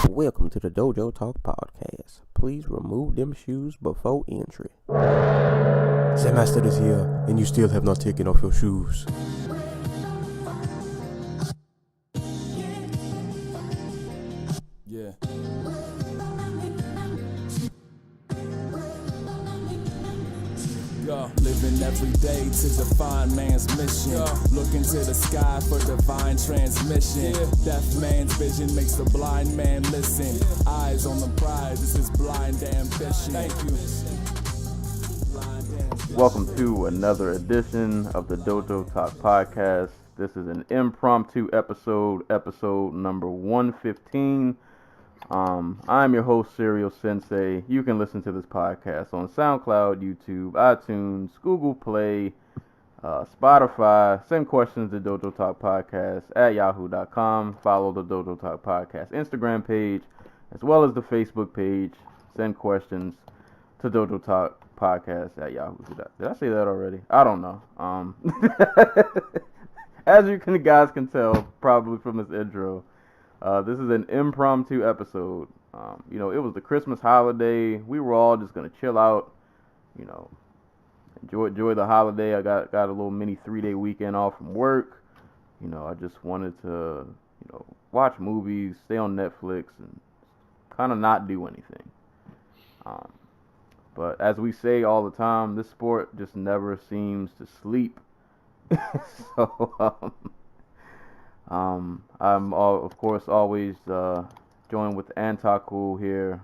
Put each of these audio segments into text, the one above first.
Welcome to the Dojotalkpodcast. Please remove them shoes before entry. The master is here, and you still have not taken off your shoes. Yeah. Living every day to define man's mission. Look into the sky for divine transmission. Deaf man's vision makes the blind man listen. Eyes on the prize, this is blind ambition. Thank you. Welcome to another edition of the Dojo Talk Podcast. This is an impromptu episode number 115. I'm your host, Serial Sensei. You can listen to this podcast on SoundCloud, YouTube, iTunes, Google Play, Spotify. Send questions to Dojo Talk Podcast at yahoo.com. Follow the Dojo Talk Podcast Instagram page, as well as the Facebook page. Send questions to Dojo Talk Podcast at yahoo. Did I say that already? I don't know. As you guys can tell, probably from this intro, this is an impromptu episode. It was the Christmas holiday. We were all just gonna chill out, enjoy the holiday. I got a little mini 3-day weekend off from work. I just wanted to, watch movies, stay on Netflix, and kind of not do anything. But as we say all the time, this sport just never seems to sleep. So, I'm of course always joined with Antaku here.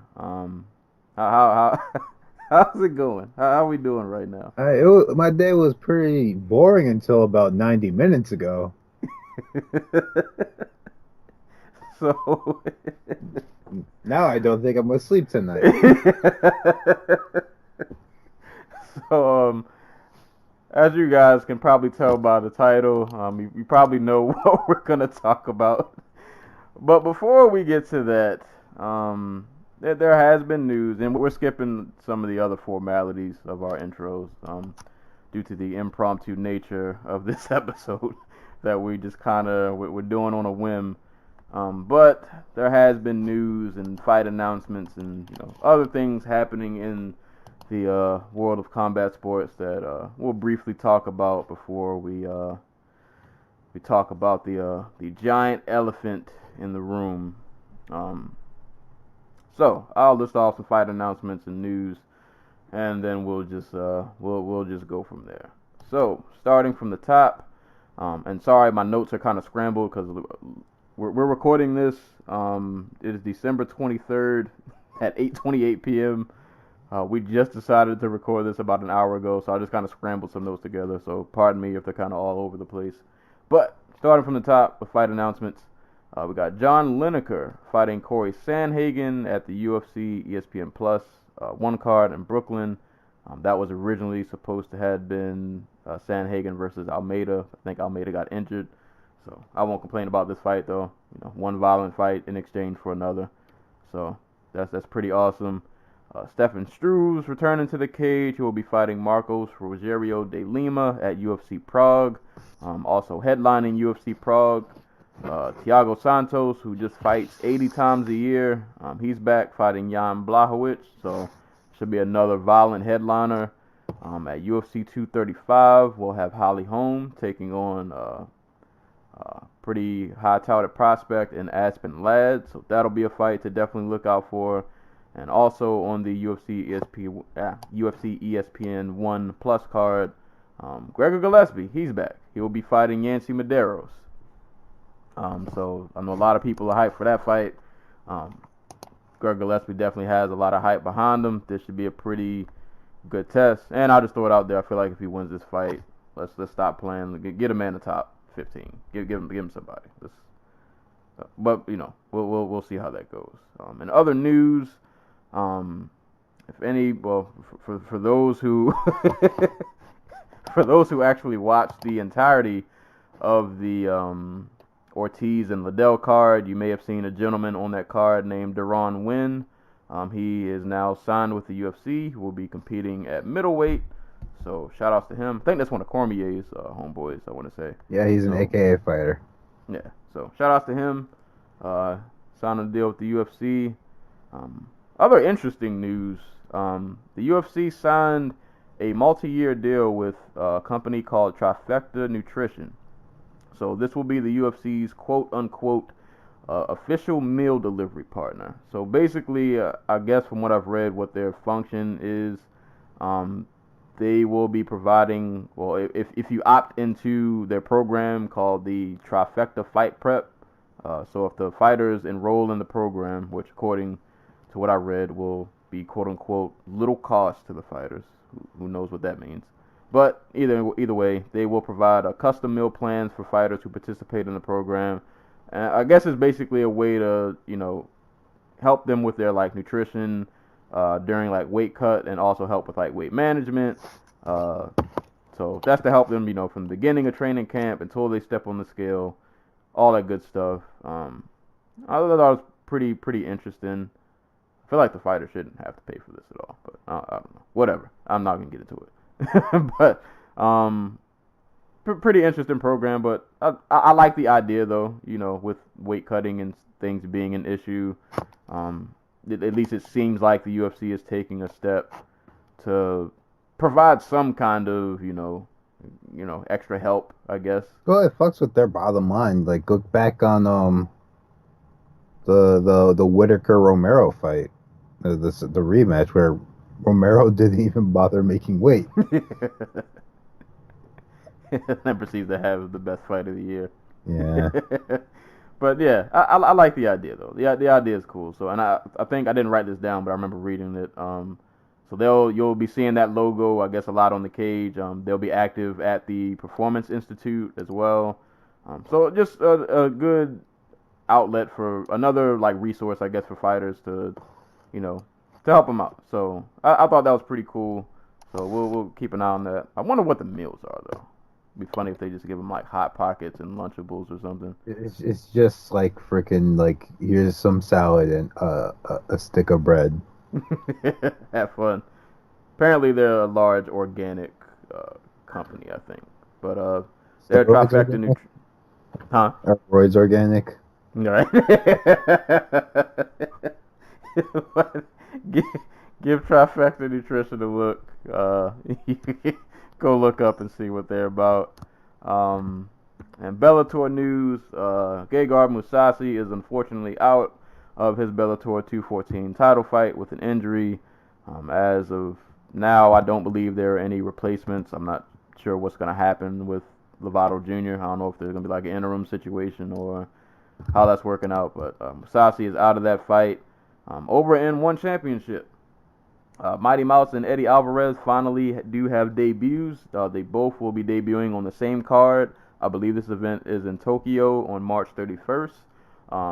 How's it going? How are we doing right now? My day was pretty boring until about 90 minutes ago. So now I don't think I'm gonna sleep tonight. So as you guys can probably tell by the title, you probably know what we're going to talk about. But before we get to that, there has been news, and we're skipping some of the other formalities of our intros due to the impromptu nature of this episode that we just we're doing on a whim. But there has been news and fight announcements and other things happening in the world of combat sports that we'll briefly talk about before we talk about the giant elephant in the room. So I'll list off some fight announcements and news, and then we'll just go from there. So starting from the top, and sorry, my notes are kind of scrambled because we're recording this. It is December 23rd at 8:28 p.m. We just decided to record this about an hour ago, so I just kind of scrambled some notes together, so pardon me if they're kind of all over the place. But starting from the top with fight announcements, we got John Lineker fighting Corey Sandhagen at the UFC ESPN Plus one card in Brooklyn. That was originally supposed to have been Sandhagen versus Almeida. I think Almeida got injured, so I won't complain about this fight though. One violent fight in exchange for another, so that's pretty awesome. Stefan Struve returning to the cage. He will be fighting Marcos Rogerio de Lima at UFC Prague. Also headlining UFC Prague, Thiago Santos, who just fights 80 times a year. He's back fighting Jan Blachowicz, so should be another violent headliner. At UFC 235, we'll have Holly Holm taking on pretty high-touted prospect in Aspen Ladd, so that'll be a fight to definitely look out for. And also on the UFC ESPN 1 Plus card, Gregor Gillespie, he's back. He will be fighting Yancy Medeiros. So I know a lot of people are hyped for that fight. Gregor Gillespie definitely has a lot of hype behind him. This should be a pretty good test. And I'll just throw it out there. I feel like if he wins this fight, let's stop playing. Get a man in the top 15. Give him somebody. But we'll see how that goes. In other news. If any, well, for those who for those who actually watched the entirety of the Ortiz and Liddell card, you may have seen a gentleman on that card named Deron Wynn. He is now signed with the UFC. He will be competing at middleweight. So shout outs to him. I think that's one of Cormier's homeboys, I want to say. Yeah, he's an AKA fighter. Yeah, so shout outs to him. signed a deal with the UFC. Other interesting news, the UFC signed a multi-year deal with a company called Trifecta Nutrition. So this will be the UFC's quote-unquote official meal delivery partner. So basically, I guess from what I've read, what their function is, they will be providing, well, if you opt into their program called the Trifecta Fight Prep, so if the fighters enroll in the program, which according to what I read will be quote-unquote little cost to the fighters, who knows what that means. But either way, they will provide a custom meal plans for fighters who participate in the program. And I guess it's basically a way to, help them with their like nutrition during like weight cut, and also help with like weight management. So that's to help them, from the beginning of training camp until they step on the scale, all that good stuff. I thought that was pretty interesting. I feel like the fighter shouldn't have to pay for this at all, but I don't know. Whatever. I'm not gonna get into it. But pretty interesting program. But I like the idea though. With weight cutting and things being an issue, at least it seems like the UFC is taking a step to provide some kind of extra help, I guess. Well, it fucks with their bottom line. Like, look back on the Whitaker Romero fight, the rematch where Romero didn't even bother making weight. And proceeds to have the best fight of the year. Yeah. But yeah, I like the idea though. The idea is cool. So, and I think I didn't write this down, but I remember reading it. So you'll be seeing that logo, I guess, a lot on the cage. They'll be active at the Performance Institute as well. So just a good outlet for another like resource, I guess, for fighters to help them out. So I thought that was pretty cool. So we'll keep an eye on that. I wonder what the meals are though. It'd be funny if they just give them like Hot Pockets and Lunchables or something. It's just like freaking like, here's some salad and a stick of bread. Have fun. Apparently they're a large organic company, I think. But they're Trifecta Nutrition. Huh? Are roids organic? Right. give Trifecta Nutrition a look. Go look up and see what they're about. And Bellator news, Gegard Mousasi is unfortunately out of his Bellator 214 title fight with an injury. As of now, I don't believe there are any replacements. I'm not sure what's going to happen with Lovato Jr. I don't know if there's going to be like an interim situation or how that's working out. But Mousasi is out of that fight. Over in One Championship, Mighty Mouse and Eddie Alvarez finally do have debuts. They both will be debuting on the same card. I believe this event is in Tokyo on March 31st.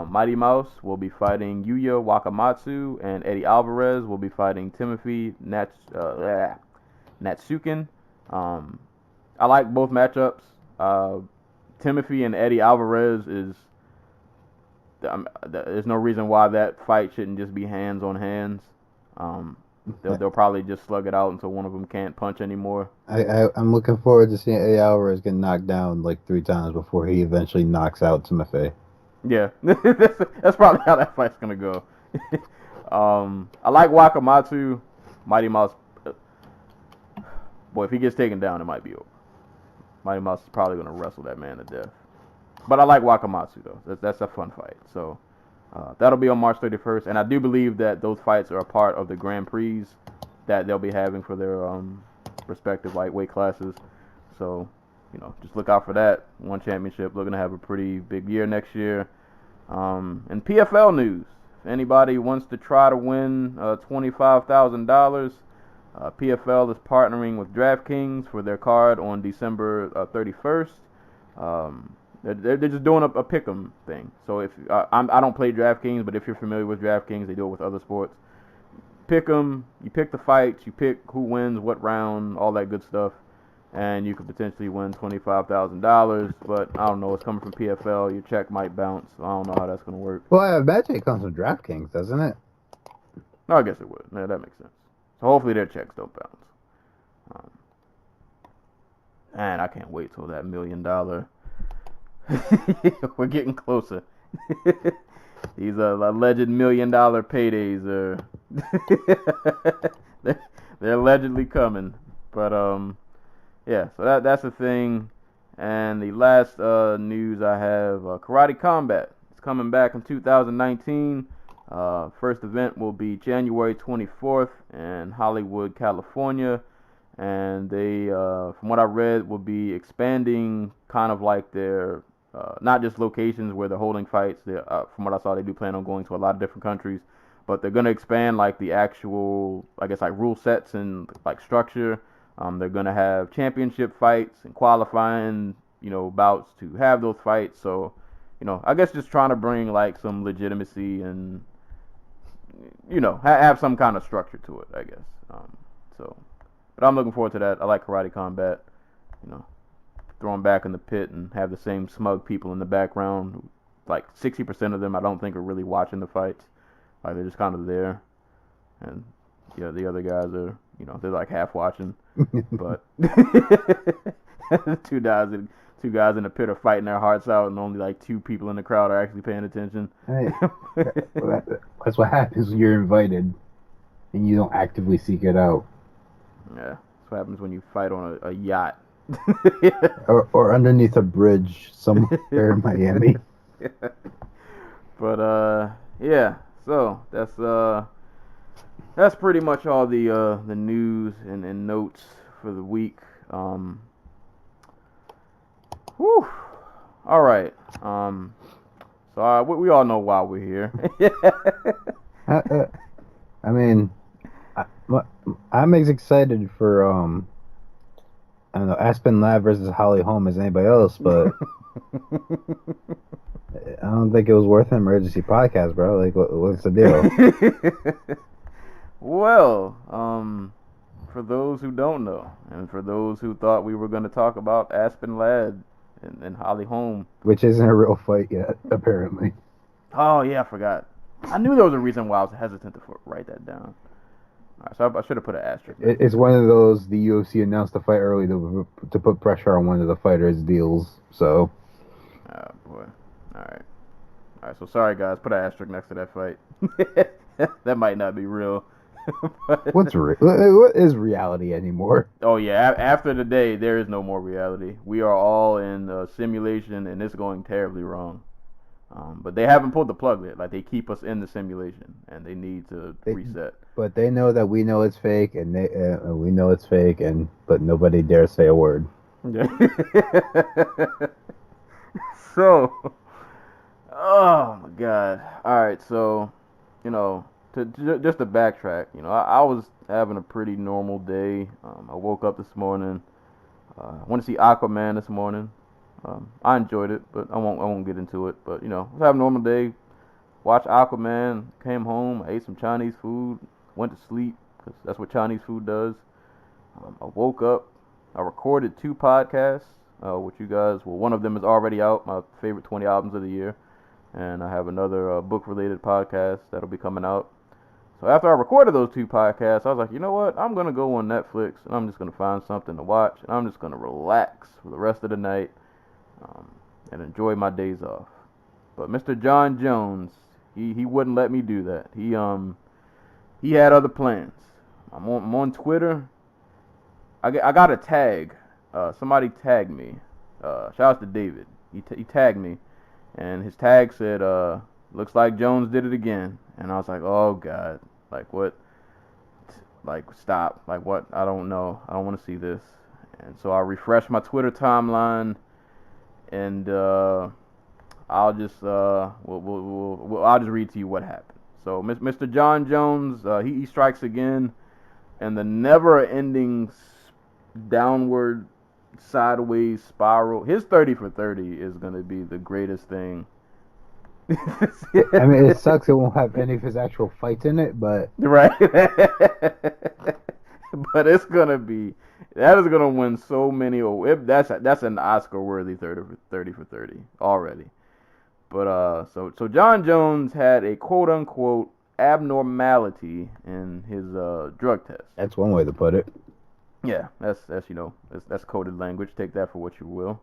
Mighty Mouse will be fighting Yuya Wakamatsu, and Eddie Alvarez will be fighting Timothy Natsukin. I like both matchups. Timothy and Eddie Alvarez there's no reason why that fight shouldn't just be hands on hands. They'll probably just slug it out until one of them can't punch anymore. I'm looking forward to seeing Eddie Alvarez get knocked down like 3 times before he eventually knocks out Timothy. Yeah, that's probably how that fight's gonna go. I like Wakamatsu. Mighty Mouse. Boy, if he gets taken down, it might be over. Mighty Mouse is probably gonna wrestle that man to death. But I like Wakamatsu though. That's a fun fight. So that'll be on March 31st, and I do believe that those fights are a part of the Grand Prix that they'll be having for their respective lightweight classes. So just look out for that. One Championship looking to have a pretty big year next year. And PFL news. If anybody wants to try to win $25,000, PFL is partnering with DraftKings for their card on December 31st. They're just doing a pick'em thing. So if I don't play DraftKings, but if you're familiar with DraftKings, they do it with other sports. Pick'em. You pick the fights. You pick who wins, what round, all that good stuff. And you could potentially win $25,000, but I don't know. It's coming from PFL. Your check might bounce. I don't know how that's going to work. Well, I imagine it comes from DraftKings, doesn't it? No, I guess it would. Yeah, that makes sense. So hopefully their checks don't bounce. And I can't wait till that $1 million. We're getting closer. These alleged $1 million paydays are they're allegedly coming. But yeah, so that's the thing. And the last news I have, Karate Combat. It's coming back in 2019. First event will be January 24th in Hollywood, California. And they, from what I read, will be expanding kind of like their, not just locations where they're holding fights. From what I saw, they do plan on going to a lot of different countries. But they're going to expand like the actual, I guess, like rule sets and like structure. They're going to have championship fights and qualifying, bouts to have those fights. So, I guess just trying to bring like some legitimacy and, have some kind of structure to it, I guess. But I'm looking forward to that. I like Karate Combat. Throw them back in the pit and have the same smug people in the background. Like 60% of them I don't think are really watching the fights. Like they're just kind of there. And yeah, the other guys are, they're like half watching. But two guys in the pit are fighting their hearts out, and only like 2 people in the crowd are actually paying attention. Hey, that's what happens when you're invited and you don't actively seek it out. Yeah, that's what happens when you fight on a yacht. or underneath a bridge somewhere in Miami. But yeah, so that's pretty much all the news and notes for the week. Whew. All right. So we all know why we're here. I mean, I'm as excited for I don't know, Aspen Lab versus Holly Holm as anybody else, but I don't think it was worth an emergency podcast, bro. Like, what's the deal? Well, for those who don't know, and for those who thought we were going to talk about Aspen Lad and Holly Holm, which isn't a real fight yet, apparently. Oh yeah, I forgot. I knew there was a reason why I was hesitant to write that down. All right, so I should have put an asterisk. It's one of those, the UFC announced the fight early to put pressure on one of the fighters' deals, so. Oh, boy. All right, so sorry, guys. Put an asterisk next to that fight. That might not be real. What is reality anymore? Oh, yeah. After today, there is no more reality. We are all in a simulation, and it's going terribly wrong. But they haven't pulled the plug yet. Like, they keep us in the simulation, and they need to reset. But they know that we know it's fake, and we know it's fake, but nobody dares say a word. Yeah. So, oh my God. All right, so, just to backtrack, I was having a pretty normal day. I woke up this morning. I went to see Aquaman this morning. I enjoyed it, but I won't get into it. But I was having a normal day. Watched Aquaman. Came home. I ate some Chinese food. Went to sleep because that's what Chinese food does. I woke up. I recorded 2 podcasts with you guys. Well, one of them is already out. My favorite 20 albums of the year, and I have another book-related podcast that'll be coming out. So after I recorded those 2 podcasts, I was like, you know what? I'm gonna go on Netflix and I'm just gonna find something to watch, and I'm just gonna relax for the rest of the night. And enjoy my days off. But Mr. Jon Jones, he wouldn't let me do that. He had other plans. I'm on Twitter. I got a tag. Somebody tagged me. Shout out to David. He tagged me, and his tag said, "Looks like Jones did it again." And I was like, "Oh God, like what? Like stop. Like what? I don't know. I don't want to see this." And so I refreshed my Twitter timeline. And I'll just I'll just read to you what happened. So Mr. Jon Jones, he strikes again, and the never-ending downward, sideways spiral. His 30 for 30 is going to be the greatest thing. I mean, it sucks it won't have any of his actual fights in it, but right. But it's gonna be. That is gonna win so many. That's an Oscar-worthy 30 for 30 already. But so Jon Jones had a quote-unquote abnormality in his drug test. That's one way to put it. Yeah, that's coded language. Take that for what you will.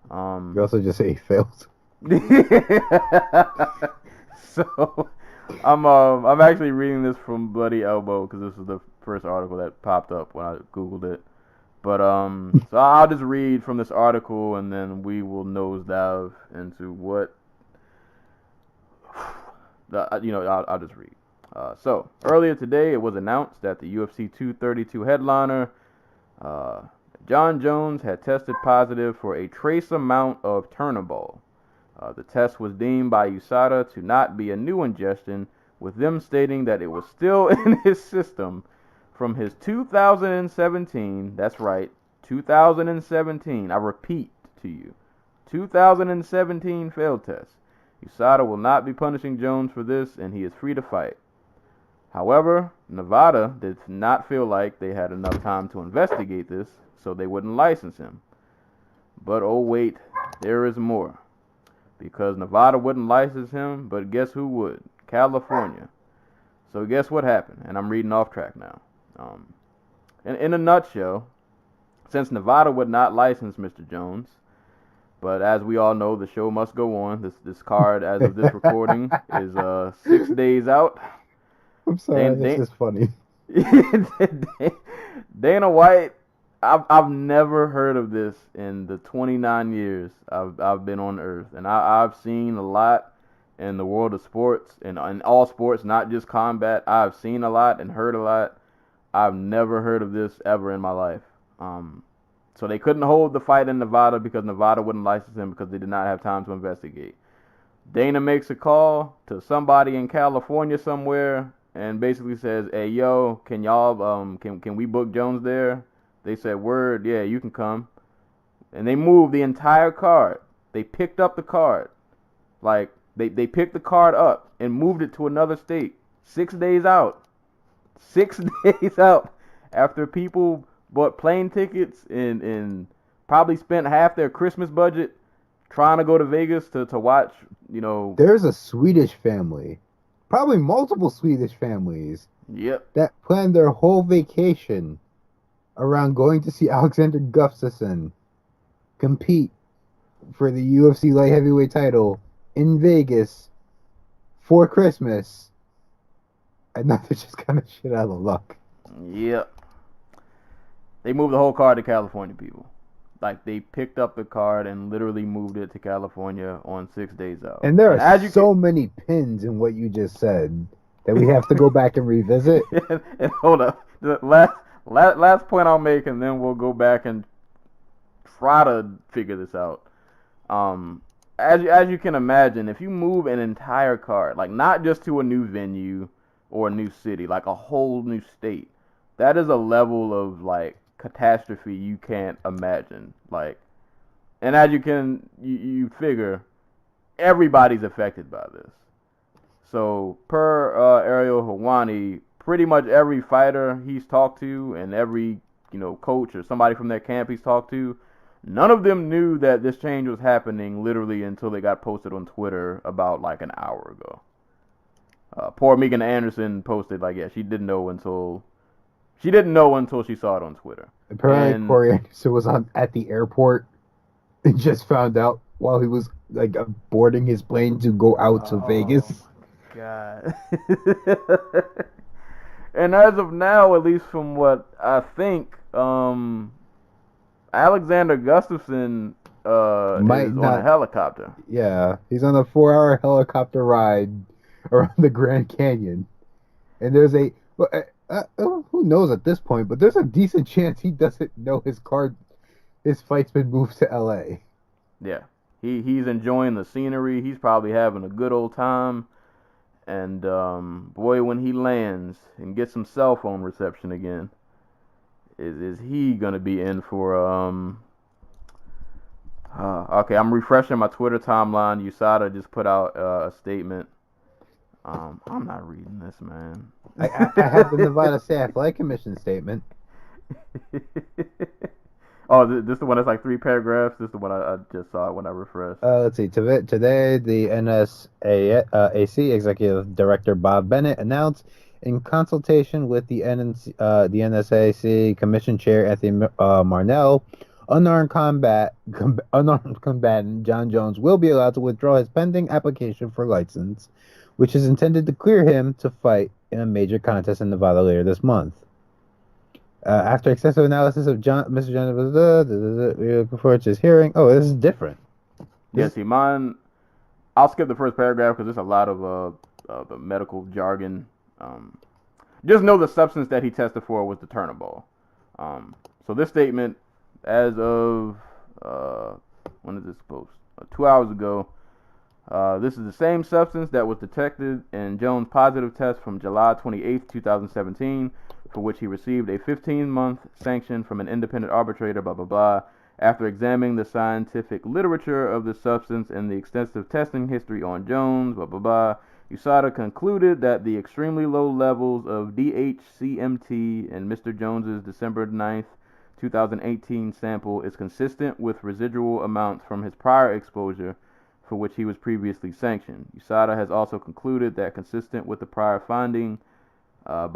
You also just say he failed. So I'm actually reading this from Bloody Elbow because this was the first article that popped up when I googled it. But so I'll just read from this article and then we will nosedive into what I'll just read. So earlier today, it was announced that the UFC 232 headliner Jon Jones had tested positive for a trace amount of Turnbull. The test was deemed by USADA to not be a new ingestion, with them stating that it was still in his system from his 2017, that's right, 2017, I repeat to you, 2017 failed test. USADA will not be punishing Jones for this, and he is free to fight. However, Nevada did not feel like they had enough time to investigate this, so they wouldn't license him. But oh wait, there is more. Because Nevada wouldn't license him, but guess who would? California. So guess what happened? And I'm reading off track now. In a nutshell, since Nevada would not license Mr. Jones, but as we all know, the show must go on. This card, as of this recording, is 6 days out. I'm sorry, this is funny. Dana White, I've never heard of this in the 29 years I've been on Earth, and I've seen a lot in the world of sports and in all sports, not just combat. I've seen a lot and heard a lot. I've never heard of this ever in my life. So they couldn't hold the fight in Nevada because Nevada wouldn't license him because they did not have time to investigate. Dana makes a call to somebody in California somewhere and basically says, "Hey, yo, can y'all can we book Jones there?" They said, "Word, yeah, you can come." And they moved the entire card. They picked up the card. Like, they picked the card up and moved it to another state. 6 days out. 6 days out. After people bought plane tickets and probably spent half their Christmas budget trying to go to Vegas to watch, There's a Swedish family, probably multiple Swedish families, Yep. that planned their whole vacation around going to see Alexander Gustafsson compete for the UFC light heavyweight title in Vegas for Christmas, and now they're just kind of shit out of luck. Yep. They moved the whole card to California, people. Like, they picked up the card and literally moved it to California on 6 days out. And there are so many pins in what you just said that we have to go back and revisit. And hold up. The last point I'll make, and then we'll go back and try to figure this out. As you can imagine, if you move an entire card, like not just to a new venue or a new city, like a whole new state, that is a level of like catastrophe you can't imagine. Like, and as you figure, everybody's affected by this. So per Ariel Helwani, pretty much every fighter he's talked to and every coach or somebody from their camp he's talked to, none of them knew that this change was happening literally until they got posted on Twitter about like an hour ago. Poor Megan Anderson posted like, yeah, she didn't know until she saw it on Twitter. Apparently, Corey Anderson was at the airport and just found out while he was like boarding his plane to go out to Vegas. God. And as of now, at least from what I think, Alexander Gustafsson is on a helicopter. Yeah, he's on a 4-hour helicopter ride around the Grand Canyon. And there's who knows at this point, but there's a decent chance he doesn't know his flight's been moved to LA. Yeah. He's enjoying the scenery. He's probably having a good old time. And boy, when he lands and gets some cell phone reception again, is he gonna be in for okay, I'm refreshing my Twitter timeline. USADA just put out a statement. I'm not reading this, man. I have the Nevada State Athletic Commission statement. Oh, this is the one that's like 3 paragraphs? This is the one I just saw when I refreshed. Let's see. Today, the NSAC Executive Director Bob Bennett announced, in consultation with the NSAC Commission Chair Anthony Marnell, unarmed combatant Jon Jones will be allowed to withdraw his pending application for license which is intended to clear him to fight in a major contest in Nevada later this month. After extensive analysis of Mr. Jones, we're looking forward to his hearing. Oh, this is different. Yeah, see, mine. I'll skip the first paragraph because there's a lot of the medical jargon. Just know the substance that he tested for was the Turnaball. So this statement, as of when is this supposed? 2 hours ago. This is the same substance that was detected in Jones' positive test from July 28, 2017, for which he received a 15-month sanction from an independent arbitrator, blah, blah, blah. After examining the scientific literature of the substance and the extensive testing history on Jones, blah, blah, blah, USADA concluded that the extremely low levels of DHCMT in Mr. Jones's December 9th, 2018 sample is consistent with residual amounts from his prior exposure for which he was previously sanctioned. USADA has also concluded that consistent with the prior finding from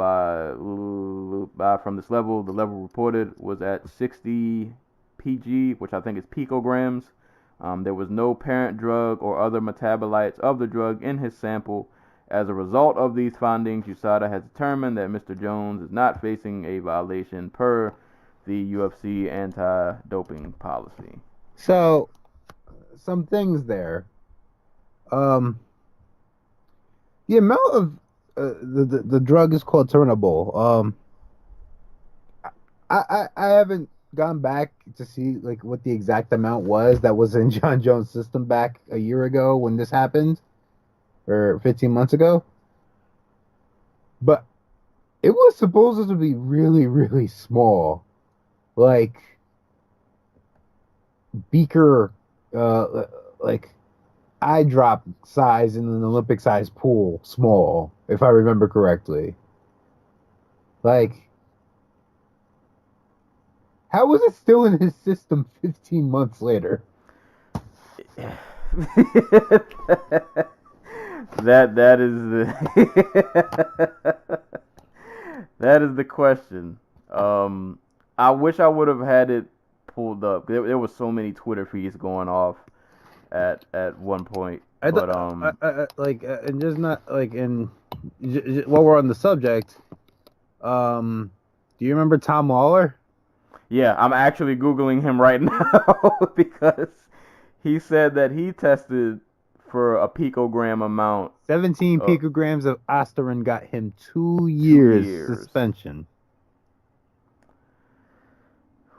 this level, the level reported was at 60 PG, which I think is picograms. There was no parent drug or other metabolites of the drug in his sample. As a result of these findings, USADA has determined that Mr. Jones is not facing a violation per the UFC anti-doping policy. So, some things there. The amount of the drug is called Turnaball. I haven't gone back to see like what the exact amount was that was in Jon Jones' system back a year ago when this happened, or 15 months ago. But it was supposed to be really, really small, like beaker, like eye drop size in an Olympic size pool, small, if I remember correctly. Like, how was it still in his system 15 months later? that is the that is the question. I wish I would have had it pulled up. There was so many Twitter feeds going off at one point. And just not like while we're on the subject, do you remember Tom Lawler? Yeah, I'm actually Googling him right now because he said that he tested for a picogram amount. 17 picograms of aspirin got him 2 years suspension.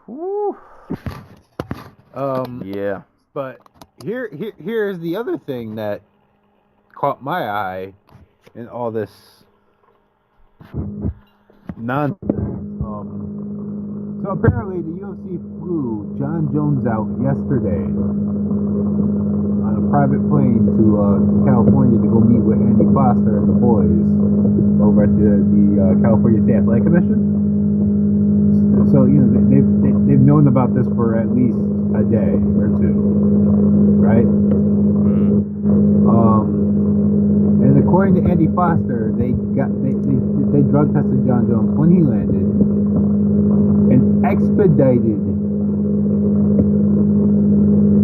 Whew. Yeah. But here's the other thing that caught my eye in all this nonsense. So apparently the UFC flew Jon Jones out yesterday on a private plane to California to go meet with Andy Foster and the boys over at the California State Athletic Commission. So they've known about this for at least a day or two, right? And according to Andy Foster, they drug tested Jon Jones when he landed and expedited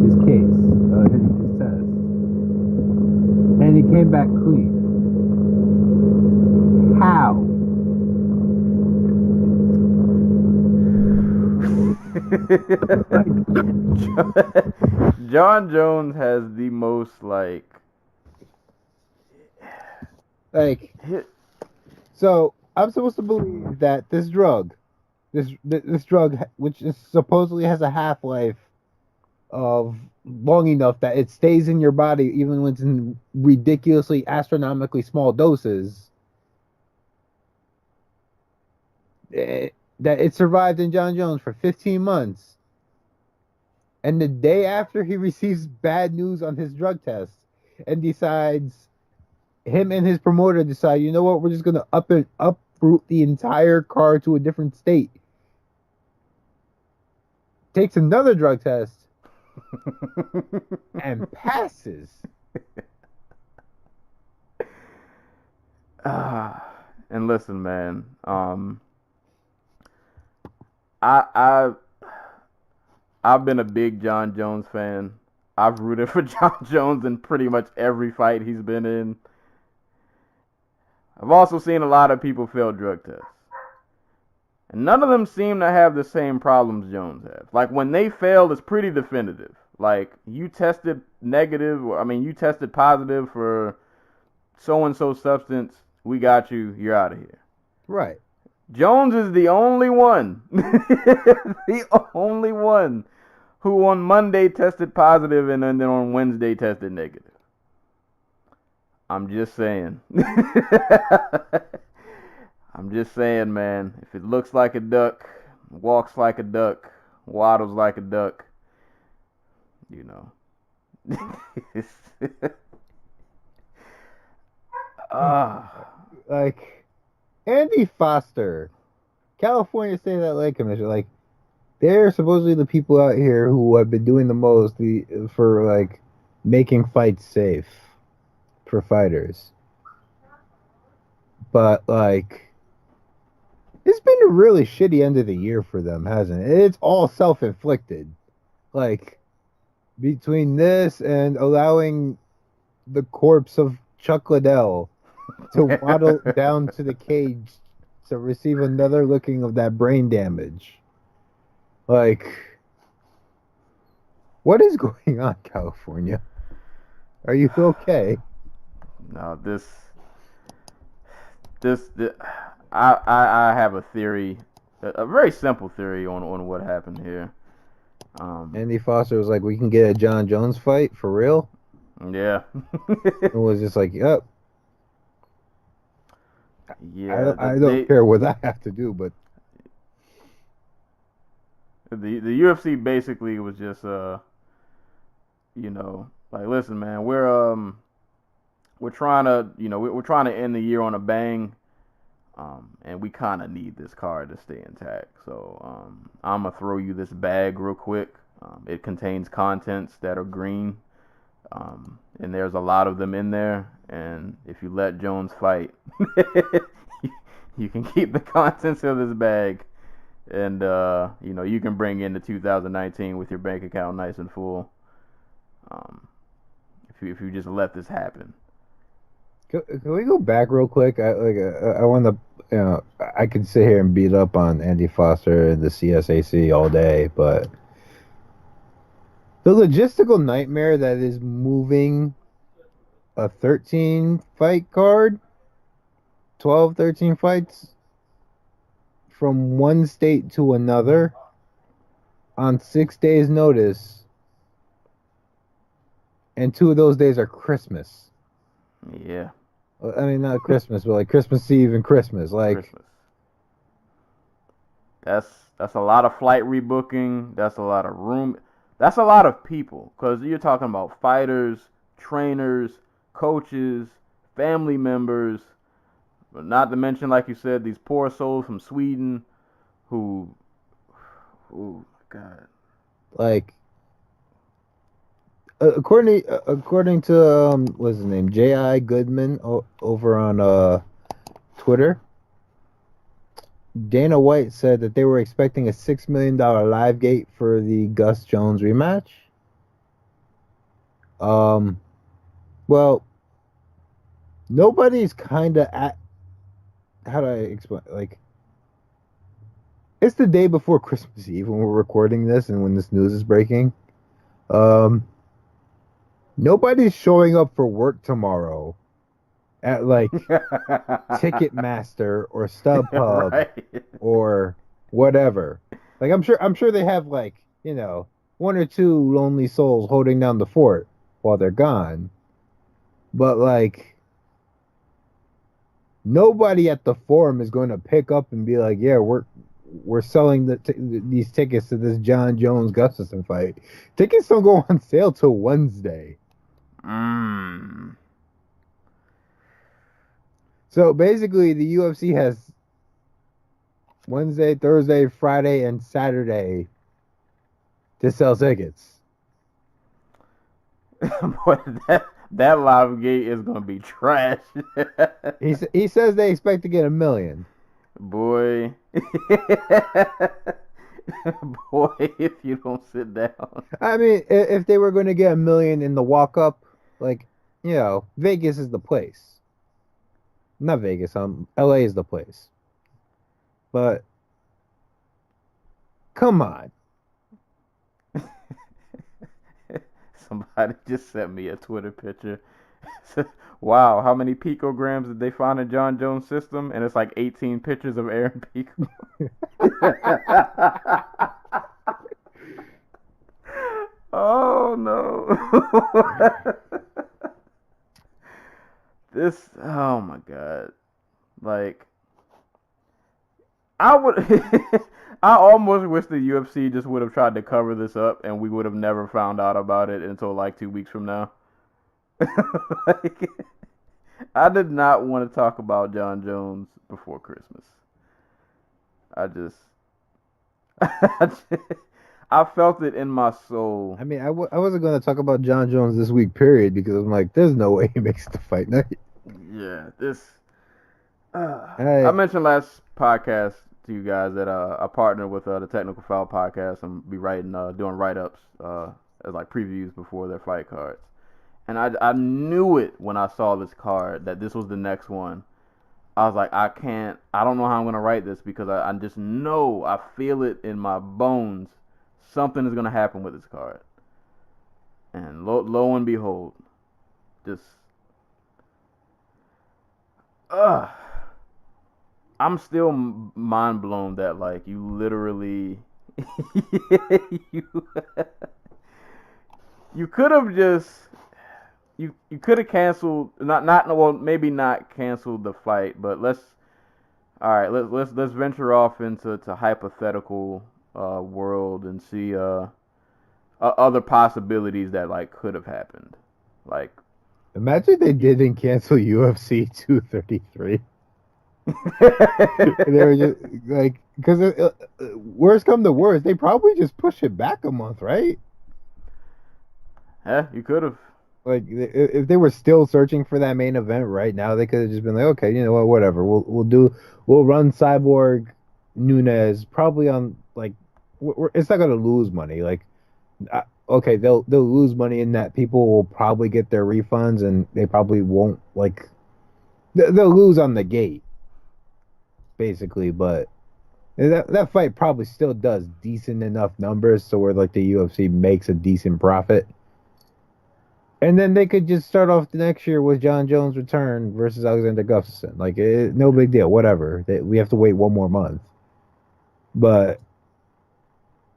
his case, his test, and he came back clean. How? Jon Jones has the most like. So I'm supposed to believe that this drug, which is supposedly has a half-life of long enough that it stays in your body even when it's in ridiculously astronomically small doses, that it survived in Jon Jones for 15 months. And the day after he receives bad news on his drug test and him and his promoter decide, you know what, we're just going to uproot the entire car to a different state. Takes another drug test and passes. And listen, man, I've been a big Jon Jones fan. I've rooted for Jon Jones in pretty much every fight he's been in. I've also seen a lot of people fail drug tests. And none of them seem to have the same problems Jones has. Like, when they fail, it's pretty definitive. Like, you tested you tested positive for so-and-so substance. We got you. You're out of here. Right. Jones is the only one. The only one who on Monday tested positive and then on Wednesday tested negative. I'm just saying. I'm just saying, man. If it looks like a duck, walks like a duck, waddles like a duck, you know. Like, Andy Foster, California State Athletic Commission, like, they're supposedly the people out here who have been doing the most for, like, making fights safe for fighters. But, like, it's been a really shitty end of the year for them, hasn't it? It's all self-inflicted. Like, between this and allowing the corpse of Chuck Liddell to waddle down to the cage to receive another licking of that brain damage. Like, what is going on, California? Are you okay? No, I have a theory, a very simple theory on what happened here. Andy Foster was like, we can get a Jon Jones fight for real? Yeah. It was just like, yep. Yeah. I don't care what I have to do, but the UFC basically was just like, listen, man, we're trying to we're trying to end the year on a bang, and we kind of need this card to stay intact. So I'm gonna throw you this bag real quick. It contains contents that are green, and there's a lot of them in there. And if you let Jones fight, you can keep the contents of this bag, and you can bring in the 2019 with your bank account nice and full. If you just let this happen. Can we go back real quick? I want to, I could sit here and beat up on Andy Foster and the CSAC all day, but the logistical nightmare that is moving a 13 fight card, 12, 13 fights from one state to another on 6 days' notice, and 2 of those days are Christmas. Yeah. I mean, not Christmas, but like Christmas Eve and Christmas. Like, Christmas. That's a lot of flight rebooking. That's a lot of room. That's a lot of people, because you're talking about fighters, trainers, coaches, family members, but not to mention, like you said, these poor souls from Sweden who, oh my God. Like, according to what's his name, J.I. Goodman over on Twitter, Dana White said that they were expecting a $6 million live gate for the Gus Jones rematch. Well, nobody's kind of at. How do I explain? Like, it's the day before Christmas Eve when we're recording this, and when this news is breaking. Nobody's showing up for work tomorrow at like Ticketmaster or StubHub Right. or whatever. Like, I'm sure they have, like, 1 or 2 lonely souls holding down the fort while they're gone. But like, nobody at the forum is going to pick up and be like, yeah, we're selling these tickets to this Jon Jones Gustafsson fight. Tickets don't go on sale till Wednesday. So basically, the UFC has Wednesday, Thursday, Friday, and Saturday to sell tickets. Boy, that live gate is gonna be trash. He says they expect to get 1 million. Boy. Boy, if you don't sit down. I mean, if they were going to get 1 million in the walk-up, like, Vegas is the place. not Vegas. LA is the place. But come on. Somebody just sent me a Twitter picture. Wow, how many picograms did they find in Jon Jones' system? And it's like 18 pictures of Aaron Pico. Oh no. Oh my God. Like, I would, I almost wish the UFC just would have tried to cover this up and we would have never found out about it until like 2 weeks from now. Like, I did not want to talk about Jon Jones before Christmas. I just, I felt it in my soul. I mean, I wasn't going to talk about Jon Jones this week, period, because I'm like, there's no way he makes the fight night. Yeah, I mentioned last podcast to you guys that I partner with the Technical Foul podcast and be doing write-ups as like previews before their fight cards. And I knew it when I saw this card that this was the next one. I was like, I don't know how I'm going to write this because I just know, I feel it in my bones. Something is going to happen with this card. And lo and behold, just, I'm still mind blown that like you literally, you could have just, you could have canceled, well, maybe not canceled the fight, but let's venture off into hypothetical world and see other possibilities that like could have happened. Like, imagine they didn't cancel UFC 233. They were just like, because worst come to worst, they probably just push it back a month, right? Yeah, you could have. Like, if they were still searching for that main event right now, they could have just been like, okay, you know what, whatever. We'll run Cyborg Nunes probably on like, it's not gonna lose money. Like, okay, they'll lose money in that people will probably get their refunds and they probably won't like, they'll lose on the gate, basically. But that fight probably still does decent enough numbers so where like the UFC makes a decent profit. And then they could just start off the next year with Jon Jones' return versus Alexander Gustafsson. Like, no big deal, whatever. We have to wait one more month. But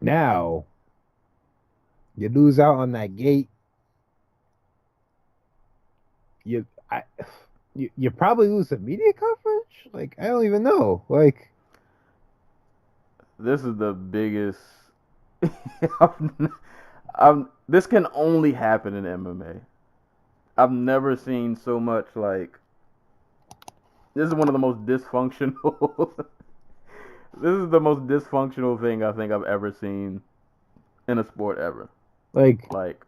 now, you lose out on that gate. You probably lose the media coverage? Like, I don't even know. Like, this is the biggest. This can only happen in MMA. I've never seen so much like. This is one of the most dysfunctional. This is the most dysfunctional thing I think I've ever seen in a sport ever. Like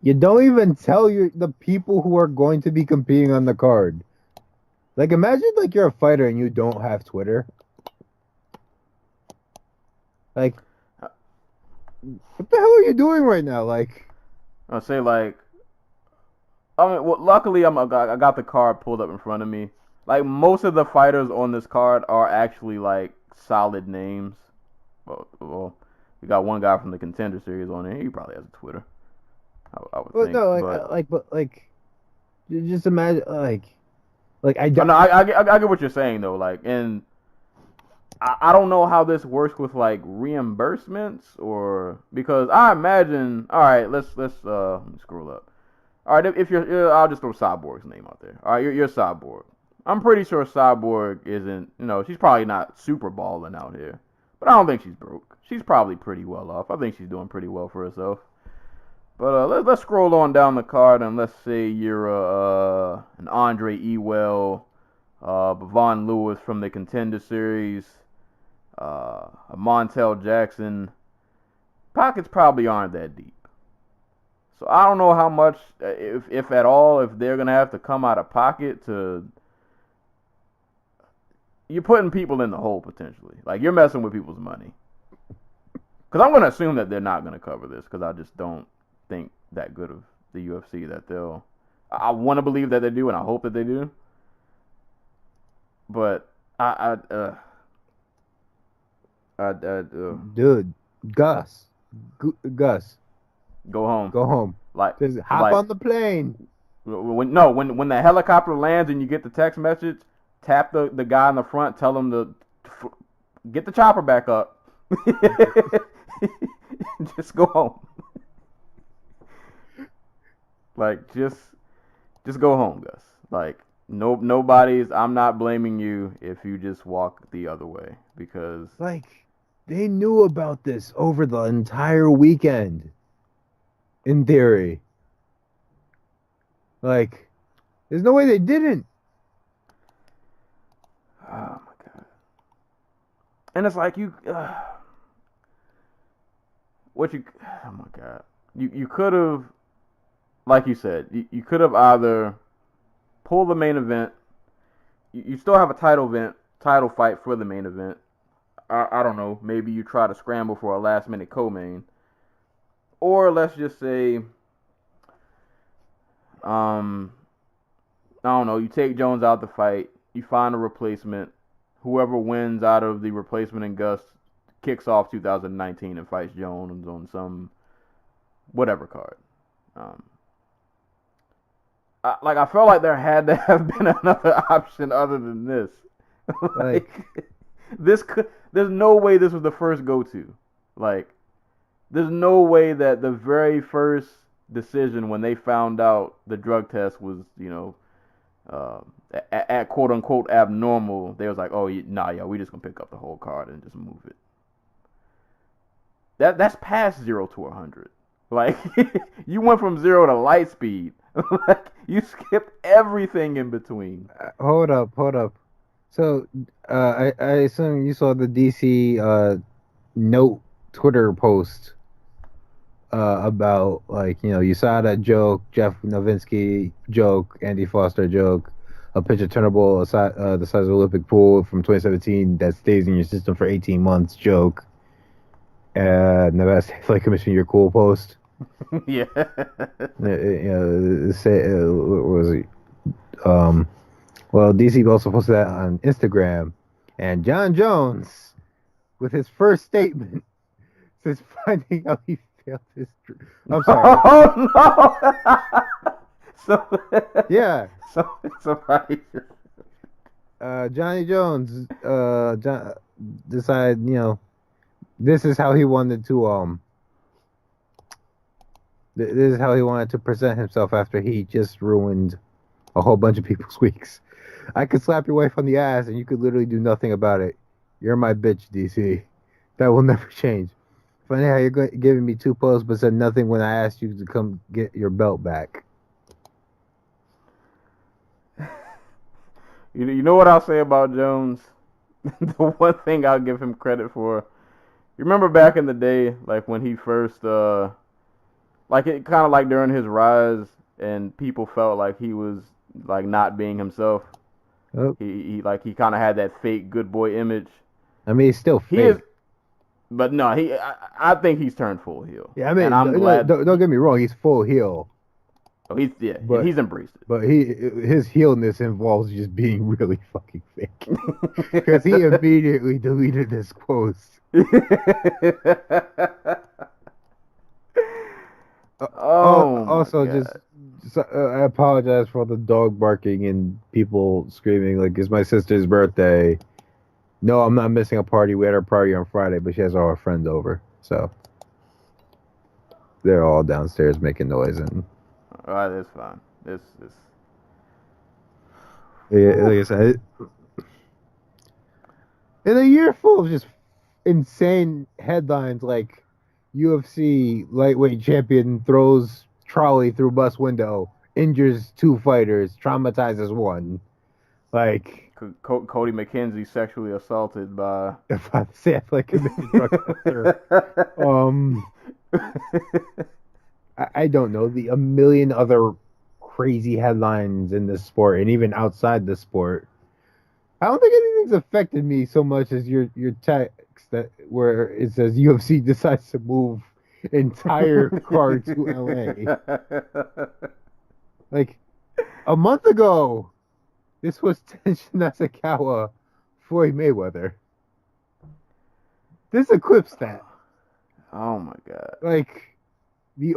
you don't even tell the people who are going to be competing on the card. Like, imagine like you're a fighter and you don't have Twitter. Like, what the hell are you doing right now? Like, I'll say like, I mean, well, luckily I got the card pulled up in front of me. Like, most of the fighters on this card are actually like solid names. Well, we got one guy from the Contender Series on there. He probably has a Twitter. I would think. No, but just imagine I don't. No, I get what you're saying though. Like, and I don't know how this works with like reimbursements or because I imagine. All right, let's scroll up. All right, if you're, I'll just throw Cyborg's name out there. All right, you're Cyborg. I'm pretty sure Cyborg isn't. She's probably not super balling out here, but I don't think she's broke. She's probably pretty well off. I think she's doing pretty well for herself. But let's scroll on down the card and let's say you're an Andre Ewell, Bavon Lewis from the Contender Series, a Montel Jackson. Pockets probably aren't that deep. So I don't know how much, if at all, if they're going to have to come out of pocket to... You're putting people in the hole, potentially. Like, you're messing with people's money. Because I'm going to assume that they're not going to cover this, because I just don't think that good of the UFC that they'll... I want to believe that they do, and I hope that they do. But Dude, Gus, Gus, go home. go home. Like, Just hop on the plane. When the helicopter lands and you get the text message, tap the guy in the front, tell him to get the chopper back up. Just go home. Like, just go home, Gus. Like, nobody's. I'm not blaming you if you just walk the other way, because Like, they knew about this over the entire weekend. In theory. Like, there's no way they didn't. oh my god. And it's like oh my god. You could have, like you said, you could have either pulled the main event. You still have a title fight for the main event. I don't know. Maybe you try to scramble for a last minute co-main, or let's just say, I don't know. You take Jones out the fight. You find a replacement. Whoever wins out of the replacement and Gus kicks off 2019 and fights Jones on some whatever card. I felt like there had to have been another option other than this. There's no way this was the first go-to. Like, there's no way that the very first decision when they found out the drug test was, at quote unquote abnormal, they was like, oh, nah, we just gonna pick up the whole card and just move it. That's past 0 to 100. Like, you went from 0 to light speed. Like, you skipped everything in between. Hold up. So, I assume you saw the DC note Twitter post about, like, you saw that joke, Jeff Novinsky joke, Andy Foster joke, a pitcher turnable the size of an Olympic pool from 2017 that stays in your system for 18 months joke. Nevada State Athletic Commission, your cool post. Yeah. What was it? Well, DC also posted that on Instagram, and Jon Jones, with his first statement, says finding out he failed his. I'm sorry. Oh no! So Yeah. So right. Johnny Jones decided, this is how he wanted to this is how he wanted to present himself after he just ruined a whole bunch of people's weeks. I could slap your wife on the ass and you could literally do nothing about it. You're my bitch, DC. That will never change. Funny how you're giving me 2 posts but said nothing when I asked you to come get your belt back. You know what I'll say about Jones? The one thing I'll give him credit for. You remember back in the day, like when he first, like it kind of like during his rise, and people felt like he was like not being himself. Oh. He kind of had that fake good boy image. I mean, he's still fake. He is, but no, I think he's turned full heel. Yeah, I mean, and I'm glad. Don't get me wrong, he's full heel. Oh, he's embraced it. But his heelness involves just being really fucking fake. Because he immediately deleted this post. Also, just I apologize for the dog barking and people screaming like it's my sister's birthday. No, I'm not missing a party. We had our party on Friday, but she has all her friends over, so they're all downstairs making noise and. All right, that's fine. This. Yeah, like I said, in a year full of just insane headlines like UFC lightweight champion throws trolley through bus window, injures 2 fighters, traumatizes 1. Like Cody McKenzie sexually assaulted by like I don't know, a million other crazy headlines in this sport and even outside the sport. I don't think anything's affected me so much as your text where it says UFC decides to move entire card to LA. Like a month ago, This was Tenshin Nasukawa, Floyd Mayweather. This eclipsed that. Oh my god. Like the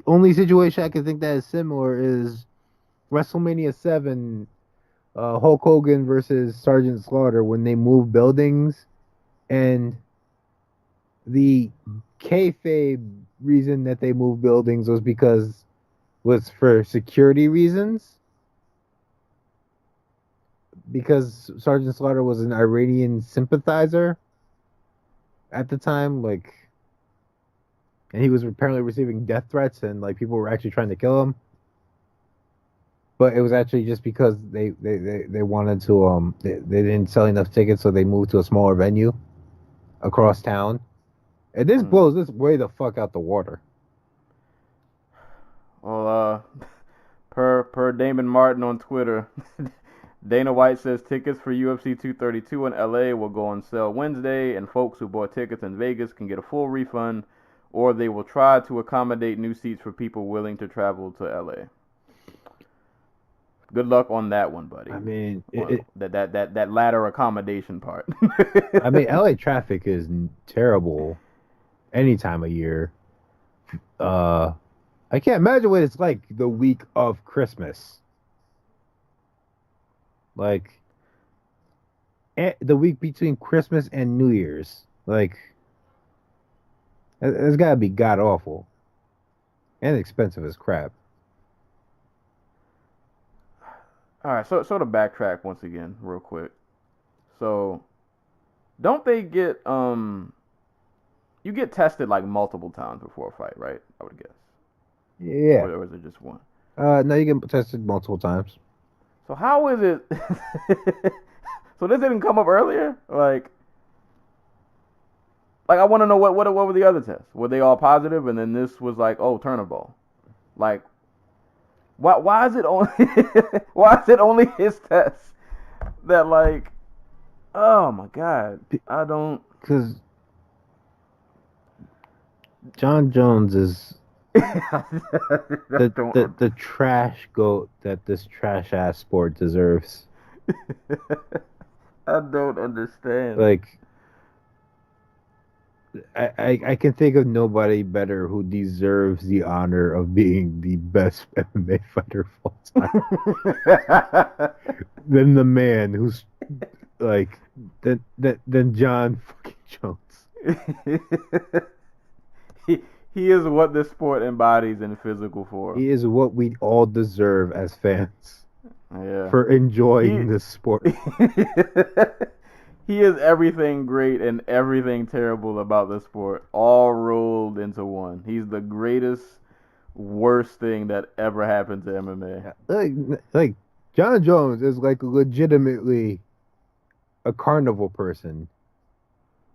only situation I can think that is similar is WrestleMania 7, Hulk Hogan versus Sergeant Slaughter when they moved buildings, and the kayfabe reason that they moved buildings was for security reasons. Because Sergeant Slaughter was an Iranian sympathizer at the time, like, and he was apparently receiving death threats, and like people were actually trying to kill him. But it was actually just because they wanted to they didn't sell enough tickets, so they moved to a smaller venue across town. And this blows this way the fuck out the water. Well, per Damon Martin on Twitter, Dana White says tickets for UFC 232 in LA will go on sale Wednesday, and folks who bought tickets in Vegas can get a full refund, or they will try to accommodate new seats for people willing to travel to LA. Good luck on that one, buddy. I mean, that latter accommodation part. I mean, LA traffic is terrible any time of year. I can't imagine what it's like the week of Christmas. Like, the week between Christmas and New Year's. Like, it's gotta be god awful. And expensive as crap. Alright, so to backtrack once again, real quick. So, don't they get, you get tested like multiple times before a fight, right? I would guess. Yeah. Or is it just one? No, you get tested multiple times. So how is it? So this didn't come up earlier? Like I want to know what were the other tests? Were they all positive, and then this was like, oh, turnabout? Like, why is it only why is it only his test that like? Oh my god, I don't. Because Jon Jones is the trash goat that this trash ass sport deserves. I don't understand. Like, I can think of nobody better who deserves the honor of being the best MMA fighter of all time than the man who's like than Jon fucking Jones. He is what this sport embodies in physical form. He is what we all deserve as fans. Yeah. For enjoying this sport. He is everything great and everything terrible about the sport, all rolled into one. He's the greatest, worst thing that ever happened to MMA. Like Jon Jones is like legitimately a carnival person.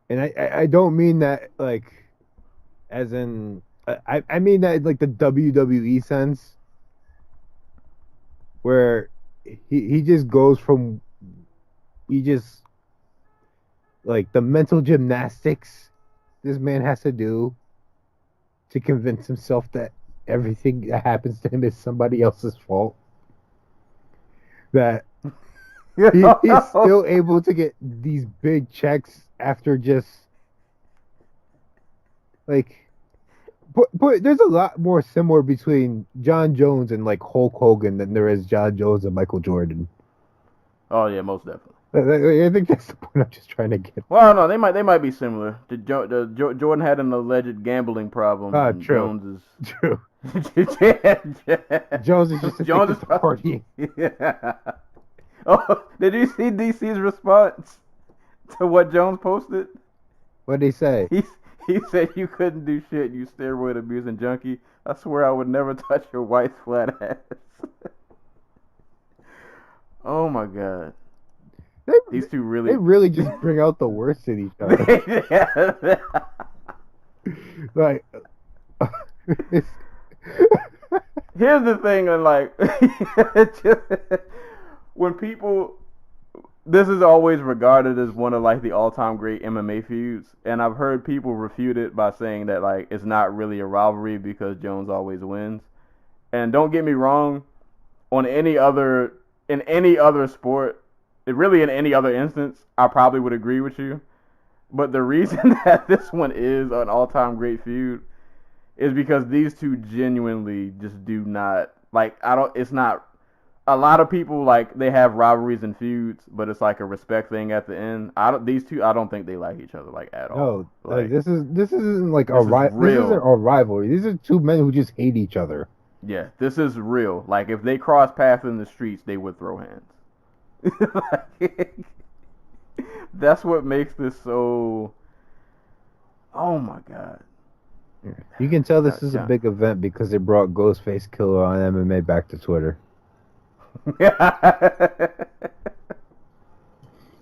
And I don't mean that like as in I mean that like the WWE sense, where he just goes from like the mental gymnastics this man has to do to convince himself that everything that happens to him is somebody else's fault. That he's still able to get these big checks after just like. But there's a lot more similar between Jon Jones and like Hulk Hogan than there is Jon Jones and Michael Jordan. Oh yeah, most definitely. I think that's the point I'm just trying to get. Well, no, they might be similar. Jordan had an alleged gambling problem. True. Jones is true. Jones is just Jones is partying. Yeah. Oh, did you see DC's response to what Jones posted? What'd he say? He said, "You couldn't do shit, you steroid abusing junkie. I swear I would never touch your white flat ass." Oh my god. These two really... They really just bring out the worst in each other. Like... Here's the thing, and like... when people... This is always regarded as one of like the all-time great MMA feuds, and I've heard people refute it by saying that like it's not really a rivalry because Jones always wins. And don't get me wrong, on in any other sport, really in any other instance, I probably would agree with you. But the reason that this one is an all-time great feud is because these two genuinely just do not it's not a lot of people like they have rivalries and feuds, but it's like a respect thing at the end. These two I don't think they like each other like at all. No, Like this isn't like this is this real. isn't a rivalry. These are two men who just hate each other. Yeah, this is real. Like if they cross paths in the streets, they would throw hands. Like, that's what makes this so. Oh my god. You can tell this is a big event because they brought Ghostface Killer on MMA back to Twitter.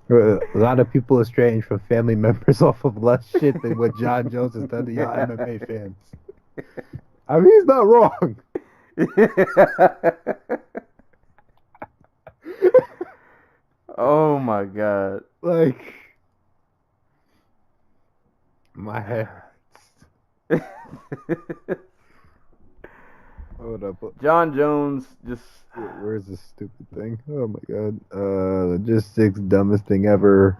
A lot of people estranged from family members off of less shit than what Jon Jones has done to y'all MMA fans. I mean, he's not wrong. Oh my god. Like, my head. Hold up. Jon Jones just. Where's this stupid thing? Oh my god. Logistics, dumbest thing ever.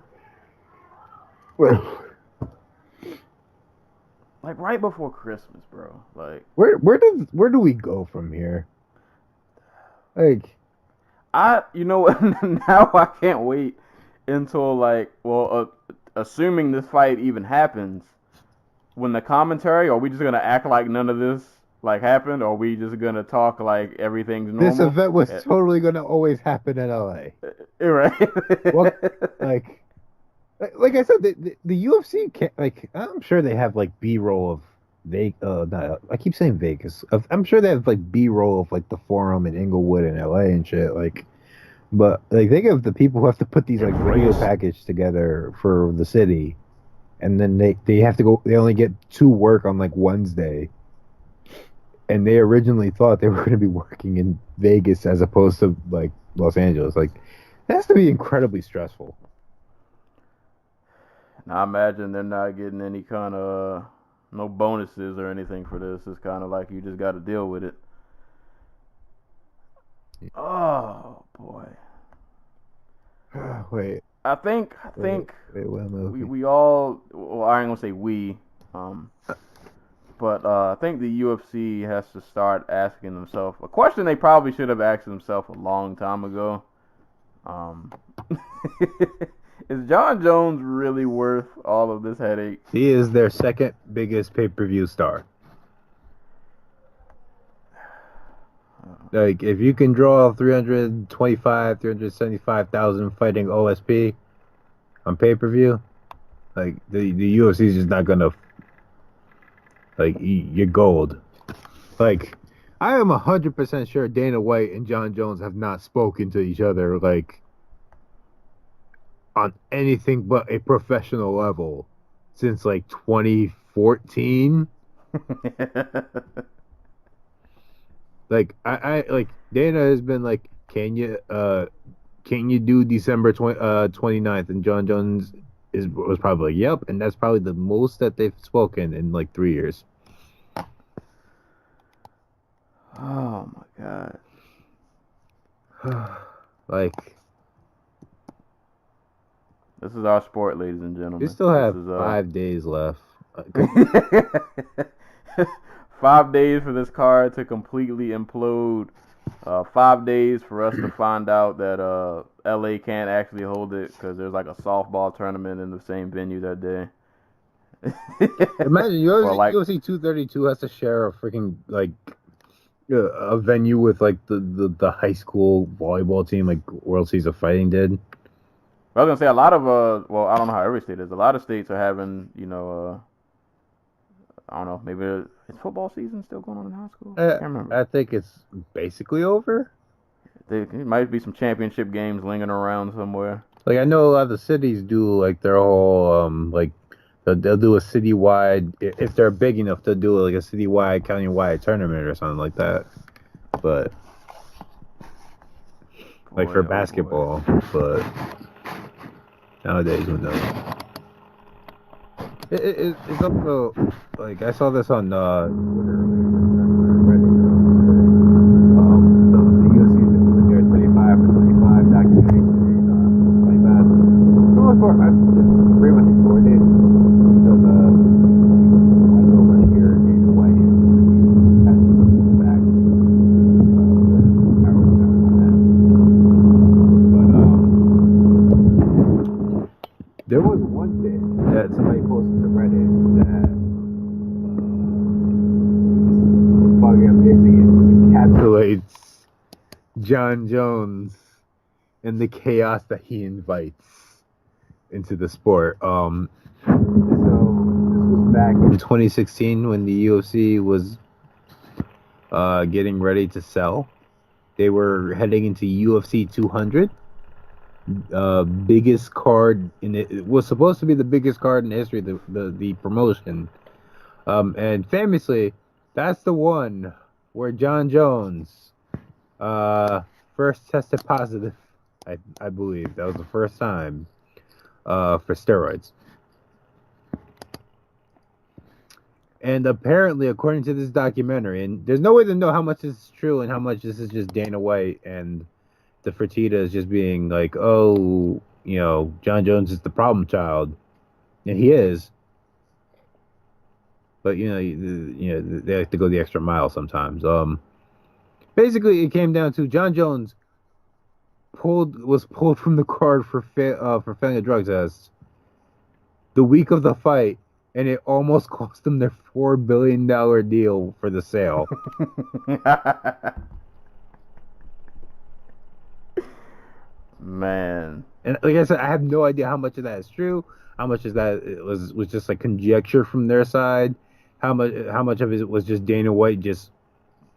Like right before Christmas, bro. Like where do we go from here? Like, you know what? Now I can't wait until assuming this fight even happens. When the commentary, are we just gonna act like none of this happened, or are we just gonna talk like everything's normal? This event was totally gonna always happen in LA. Right? Well, like I said, the UFC can't, I'm sure they have B-roll of I keep saying Vegas. I'm sure they have B-roll of the Forum in Inglewood and LA and shit. But think of the people who have to put these video package together for the city, and then they have to go. They only get to work on Wednesday, and they originally thought they were going to be working in Vegas as opposed to Los Angeles. That has to be incredibly stressful. Now I imagine they're not getting any kind of no bonuses or anything for this. It's kind of like you just got to deal with it. Oh boy. Wait. I think wait, we all. Well, I ain't gonna say we. But I think the UFC has to start asking themselves a question they probably should have asked themselves a long time ago. Is Jon Jones really worth all of this headache? He is their second biggest pay-per-view star. If you can draw 375,000 fighting OSP on pay-per-view, the UFC is just not gonna you're gold. I am 100% sure Dana White and Jon Jones have not spoken to each other on anything but a professional level since 2014. I Dana has been can you do December 29th? And Jon Jones was probably yep, and that's probably the most that they've spoken in 3 years. Oh my god. This is our sport, ladies and gentlemen. We still have 5 days left. 5 days for this card to completely implode. 5 days for us to find out that LA can't actually hold it because there's a softball tournament in the same venue that day. Imagine UFC 232 has to share a freaking a venue with the high school volleyball team World Series of Fighting did. I was gonna say a lot of I don't know how every state is. A lot of states are having I don't know, maybe is football season still going on in high school? I can't remember. I think it's basically over. There might be some championship games lingering around somewhere. I know a lot of the cities do their whole they'll do a citywide, if they're big enough, they'll do a citywide, county-wide tournament or something like that. But for basketball, but nowadays who knows? It's also I saw this on Twitter. So the UFC has been pretty much ignored it because I know when I hear Dana White and he's passing something in the back for hours and hours on that. But there was one bit that somebody posted to Reddit that was just fucking amazing. It just encapsulates Jon Jones and the chaos that he invites into the sport. So this was back in 2016 when the UFC was getting ready to sell. They were heading into UFC 200, biggest card in it. It was supposed to be the biggest card in history, the promotion. And famously, that's the one where Jon Jones first tested positive. I believe that was the first time for steroids. And apparently, according to this documentary, and there's no way to know how much this is true and how much this is just Dana White and the Fertittas just being like, oh, Jon Jones is the problem child, and he is. But they have to go the extra mile sometimes. Basically, it came down to Jon Jones was pulled from the card for failing a drug test the week of the fight, and it almost cost them their $4 billion deal for the sale. Man. And like I said, I have no idea how much of that is true, how much of that was just like conjecture from their side, how much of it was just Dana White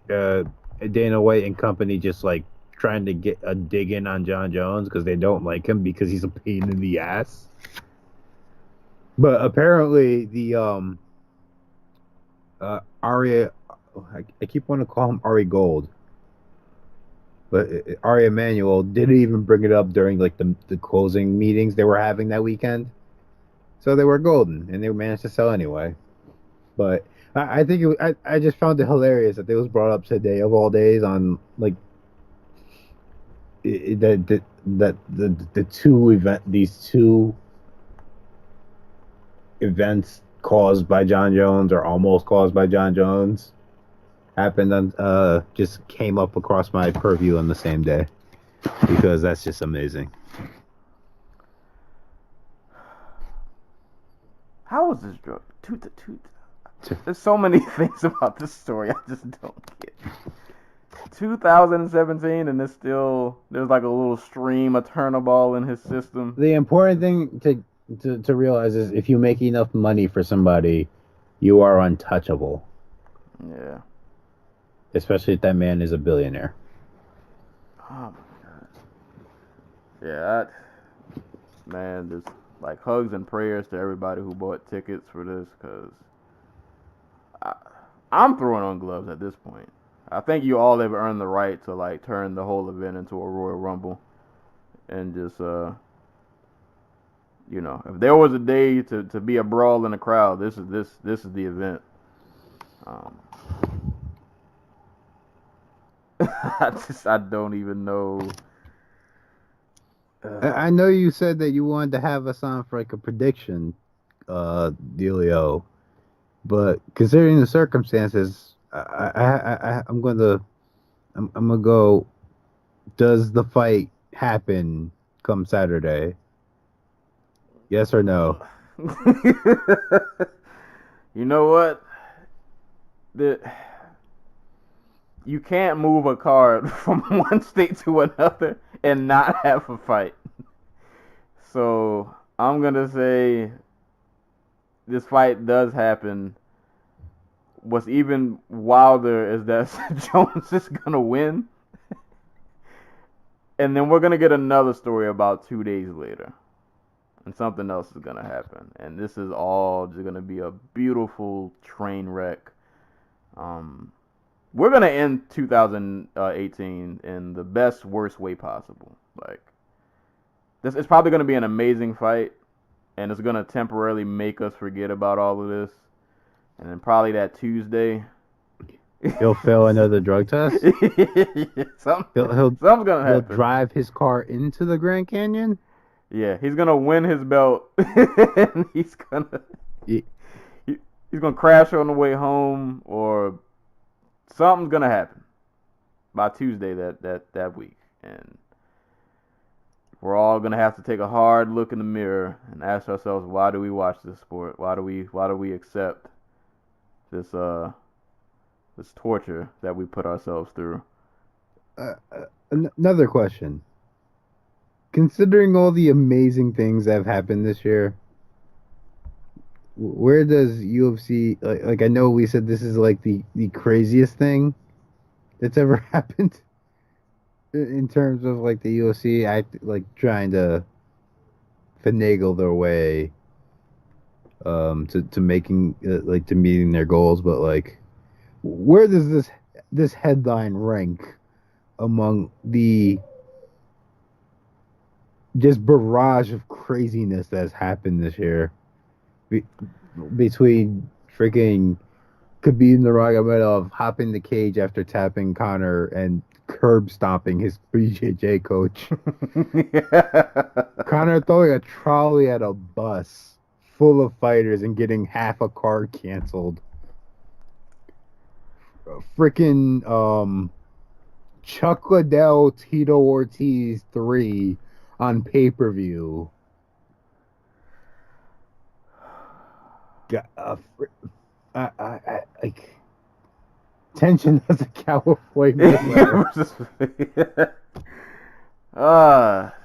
and company just like trying to get a dig in on Jon Jones because they don't like him because he's a pain in the ass. But apparently the Ari, I keep wanting to call him Ari Gold, but Ari Emanuel didn't even bring it up during like the closing meetings they were having that weekend. So they were golden and they managed to sell anyway. But I think I just found it hilarious that it was brought up today of all days on like these two events caused by Jon Jones or almost caused by Jon Jones happened on just came up across my purview on the same day because that's just amazing. How is this drug? There's so many things about this story I just don't get. 2017 and there's like a little stream of Turnaball in his system. The important thing to realize is if you make enough money for somebody, you are untouchable. Yeah. Especially if that man is a billionaire. Oh my god. Yeah, man, just like hugs and prayers to everybody who bought tickets for this because I'm throwing on gloves at this point. I think you all have earned the right to like turn the whole event into a Royal Rumble, and just if there was a day to be a brawl in the crowd, this is the event. I don't even know. I know you said that you wanted to have us on for like a prediction, dealio, but considering the circumstances. I'm gonna go. Does the fight happen come Saturday? Yes or no? You know what? You can't move a card from one state to another and not have a fight. So I'm gonna say this fight does happen. What's even wilder is that Jones is going to win. And then we're going to get another story about 2 days later. And something else is going to happen. And this is all just going to be a beautiful train wreck. We're going to end 2018 in the best, worst way possible. Like, this is probably going to be an amazing fight. And it's going to temporarily make us forget about all of this. And then probably that Tuesday, he'll fail another drug test. Something's gonna happen. He'll drive his car into the Grand Canyon. Yeah, he's gonna win his belt, and he's gonna Ye- he's gonna crash on the way home, or something's gonna happen by Tuesday that week, and we're all gonna have to take a hard look in the mirror and ask ourselves, why do we watch this sport? Why do we accept this this torture that we put ourselves through? Another question. Considering all the amazing things that have happened this year, where does UFC like? I know we said this is like the craziest thing that's ever happened in terms of like the UFC like trying to finagle their way to making like to meeting their goals, but like where does this headline rank among the just barrage of craziness that's happened this year between freaking Khabib Nurmagomedov hopping the cage after tapping Conor and curb stomping his BJJ coach. Conor throwing a trolley at a bus full of fighters and getting half a card canceled. Freaking Chuck Liddell Tito Ortiz 3 on pay-per-view. I like tension as a California.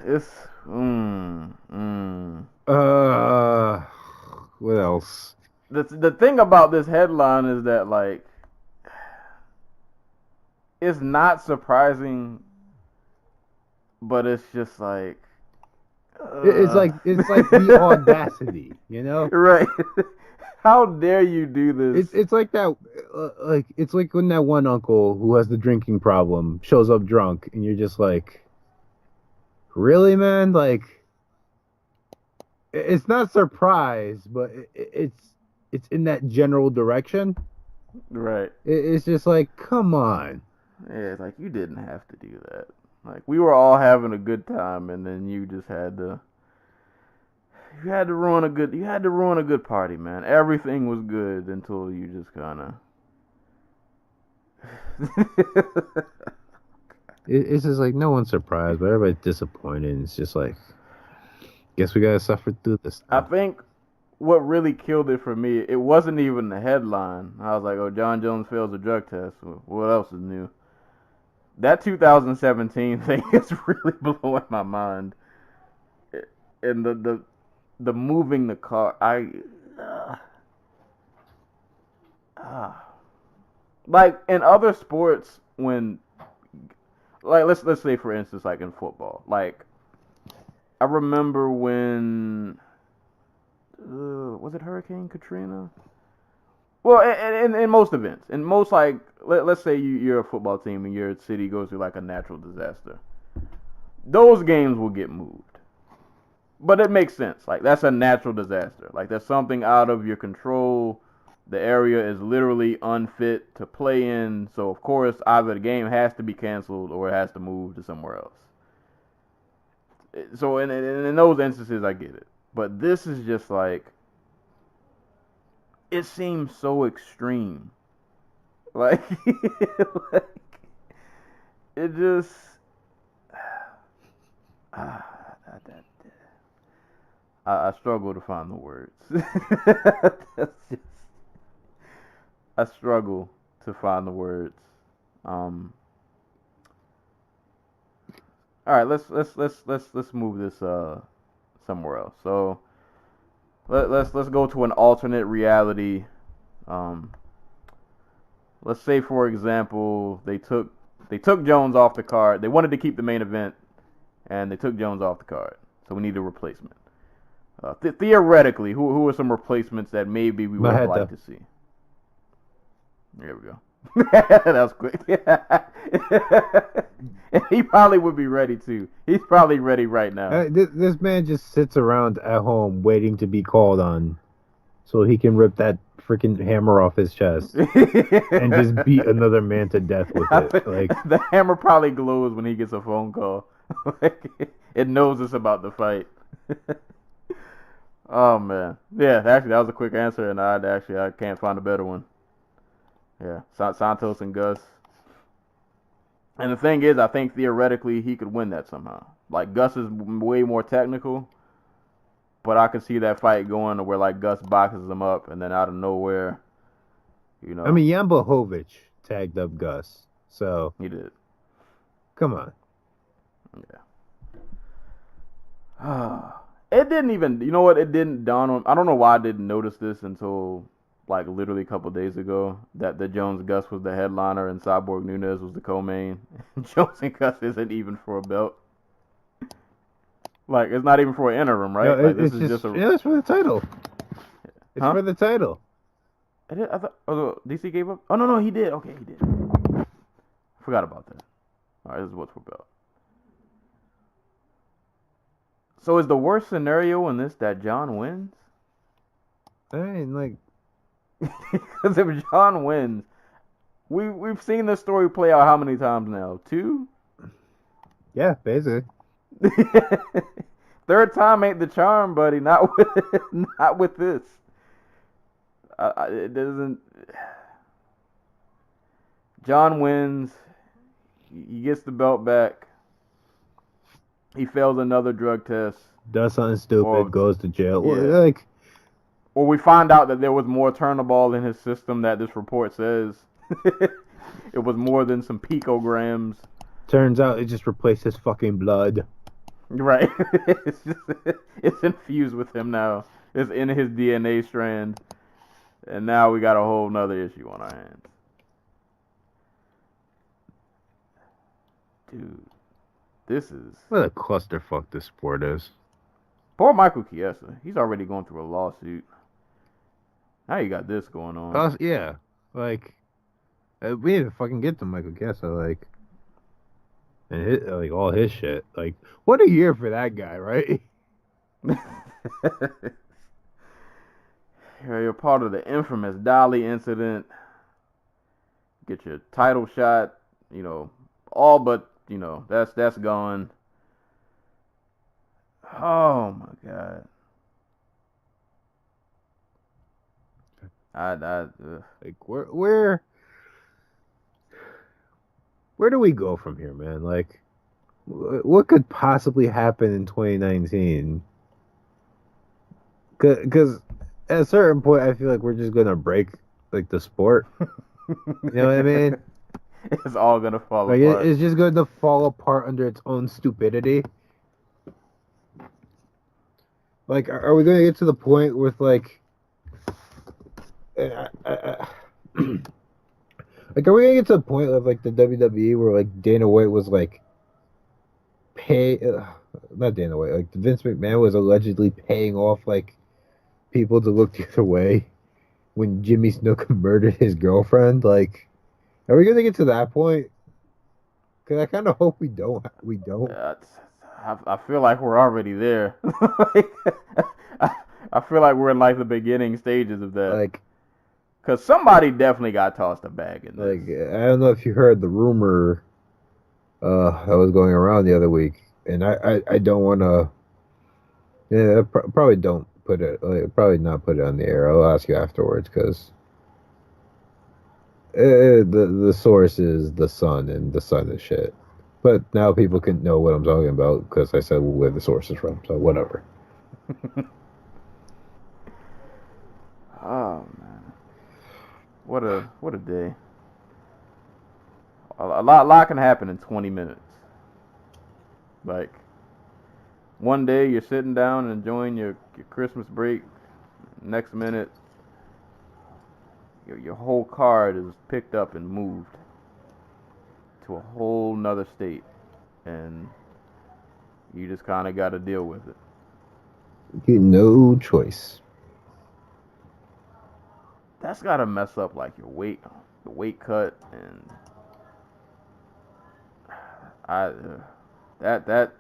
It's What else? the thing about this headline is that like it's not surprising, but it's just like It's like the audacity, you know? right. How dare you do this? It's like that, it's like when that one uncle who has the drinking problem shows up drunk, and you're just like, really, man? Like, it's not surprise, but it's in that general direction. Right. It's just like, come on. Yeah, it's like you didn't have to do that. Like we were all having a good time, and then you just had to. You had to ruin a good party, man. Everything was good until you just kind of. It's just like no one's surprised, but everybody's disappointed. And it's just like, guess we gotta suffer through this. I think what really killed it for me, it wasn't even the headline. I was like, oh, Jon Jones fails a drug test. What else is new? That 2017 thing is really blowing my mind. And the moving the car, like in other sports when, like let's say for instance like in football, like I remember when was it Hurricane Katrina? Well, in most events, in most like let's say you're a football team and your city goes through like a natural disaster, those games will get moved. But it makes sense. Like, that's a natural disaster. Like, that's something out of your control. The area is literally unfit to play in. So, of course, either the game has to be canceled or it has to move to somewhere else. So, in those instances, I get it. But this is just like, it seems so extreme. Like, like it just... I struggle to find the words. I struggle to find the words. All right, let's move this somewhere else. So let's go to an alternate reality. Let's say, for example, they took Jones off the card. They wanted to keep the main event, and they took Jones off the card. So we need a replacement. Theoretically, who are some replacements that maybe we would like to see? There we go. That was quick. He probably would be ready too. He's probably ready right now. This man just sits around at home waiting to be called on, so he can rip that freaking hammer off his chest and just beat another man to death with it. Like the hammer probably glows when he gets a phone call. Like, it knows it's about to fight. Oh man, yeah. Actually, that was a quick answer, and I can't find a better one. Yeah, Santos and Gus. And the thing is, I think theoretically he could win that somehow. Like Gus is way more technical, but I could see that fight going to where like Gus boxes him up, and then out of nowhere, I mean, Jan Blachowicz tagged up Gus, so he did. come on. Yeah. It didn't even, you know what? It didn't dawn on. I don't know why I didn't notice this until like literally a couple days ago that the Jones Gus was the headliner and Cyborg Nunez was the co-main. Jones and Gus isn't even for a belt. Like it's not even for an interim, right? No, Like this it's is just a. yeah, it's for the title. It's Huh? for the title. I thought DC gave up. Oh no, he did. Okay, he did. Forgot about that. All right, this is what's for belt. So is the worst scenario in this that John wins? I mean, like, Because if John wins, we've seen this story play out how many times now? 2? yeah, basically. Third time ain't the charm, buddy. Not with this. It doesn't. John wins. He gets the belt back. He fails another drug test. Does something stupid, goes to jail. Yeah. Like, Or we find out that there was more Turnaball in his system that this report says. It was more than some picograms. turns out it just replaced his fucking blood. Right. It's infused with him now. It's in his DNA strand. And now we got a whole nother issue on our hands. Dude. This is... What a clusterfuck this sport is. Poor Michael Chiesa. He's already going through a lawsuit. Now you got this going on. Yeah. Like, we didn't fucking get to Michael Chiesa, like, and all his shit. Like, what a year for that guy, right? You're part of the infamous Dolly incident. Get your title shot, all but, that's gone. Oh my God. Like, where do we go from here, man? Like, what could possibly happen in 2019? Because at a certain point, I feel like we're just gonna break like the sport. You know what I mean? It's all gonna fall Like, apart. it's just going to fall apart under its own stupidity. Like, are we going to get to the point with like, like, are we going to get to the point of like the WWE where like Dana White was like not Dana White, like Vince McMahon was allegedly paying off like people to look the other way when Jimmy Snuka murdered his girlfriend? Like, are we going to get to that point? Because I kind of hope we don't. We don't. I feel like we're already there. I feel like we're in like the beginning stages of that. Like, because somebody definitely got tossed a bag in this. like, I don't know if you heard the rumor that was going around the other week, and I don't want to. Yeah, probably don't put it. Probably not put it on the air. I'll ask you afterwards because the source is the Sun, and the Sun is shit. But now people can know what I'm talking about because I said where the source is from. So whatever. Oh man, what a day! A lot can happen in 20 minutes. Like one day you're sitting down and enjoying your Christmas break. Next minute, your whole card is picked up and moved to a whole nother state, and you just kind of got to deal with it. You no choice. That's gotta mess up like your weight, the weight cut, and that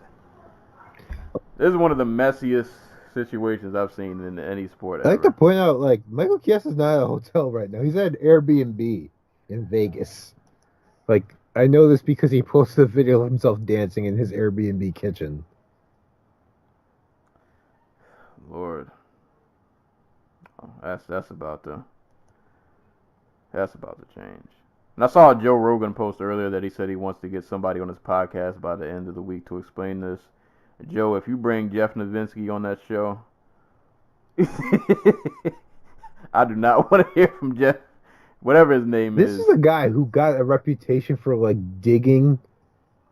this is one of the messiest situations I've seen in any sport ever. I like to point out, like, Michael Chiesa's not at a hotel right now. He's at an Airbnb in Vegas. Like, I know this because he posted a video of himself dancing in his Airbnb kitchen. Lord. Oh, that's about to change. And I saw a Joe Rogan post earlier that he said he wants to get somebody on his podcast by the end of the week to explain this. Joe, if you bring Jeff Novinsky on that show, I do not want to hear from Jeff, whatever his name This is. is a guy who got a reputation for like digging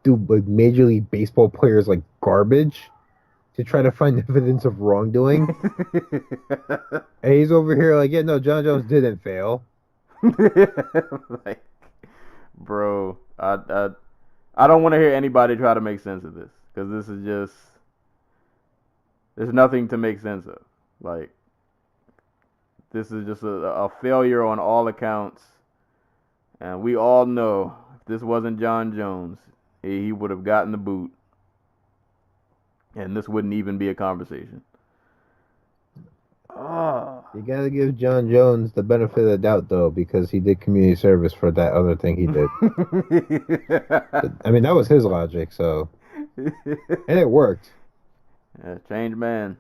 through like Major League Baseball players like garbage to try to find evidence of wrongdoing. And he's over here like, yeah, no, Jon Jones didn't fail. Like, bro, I don't want to hear anybody try to make sense of this, because this is just, there's nothing to make sense of. Like, this is just a failure on all accounts, and we all know if this wasn't Jon Jones, he would have gotten the boot, and this wouldn't even be a conversation. You gotta give Jon Jones the benefit of the doubt, though, because he did community service for that other thing he did. I mean, that was his logic, so. And it worked. Yeah, changed man.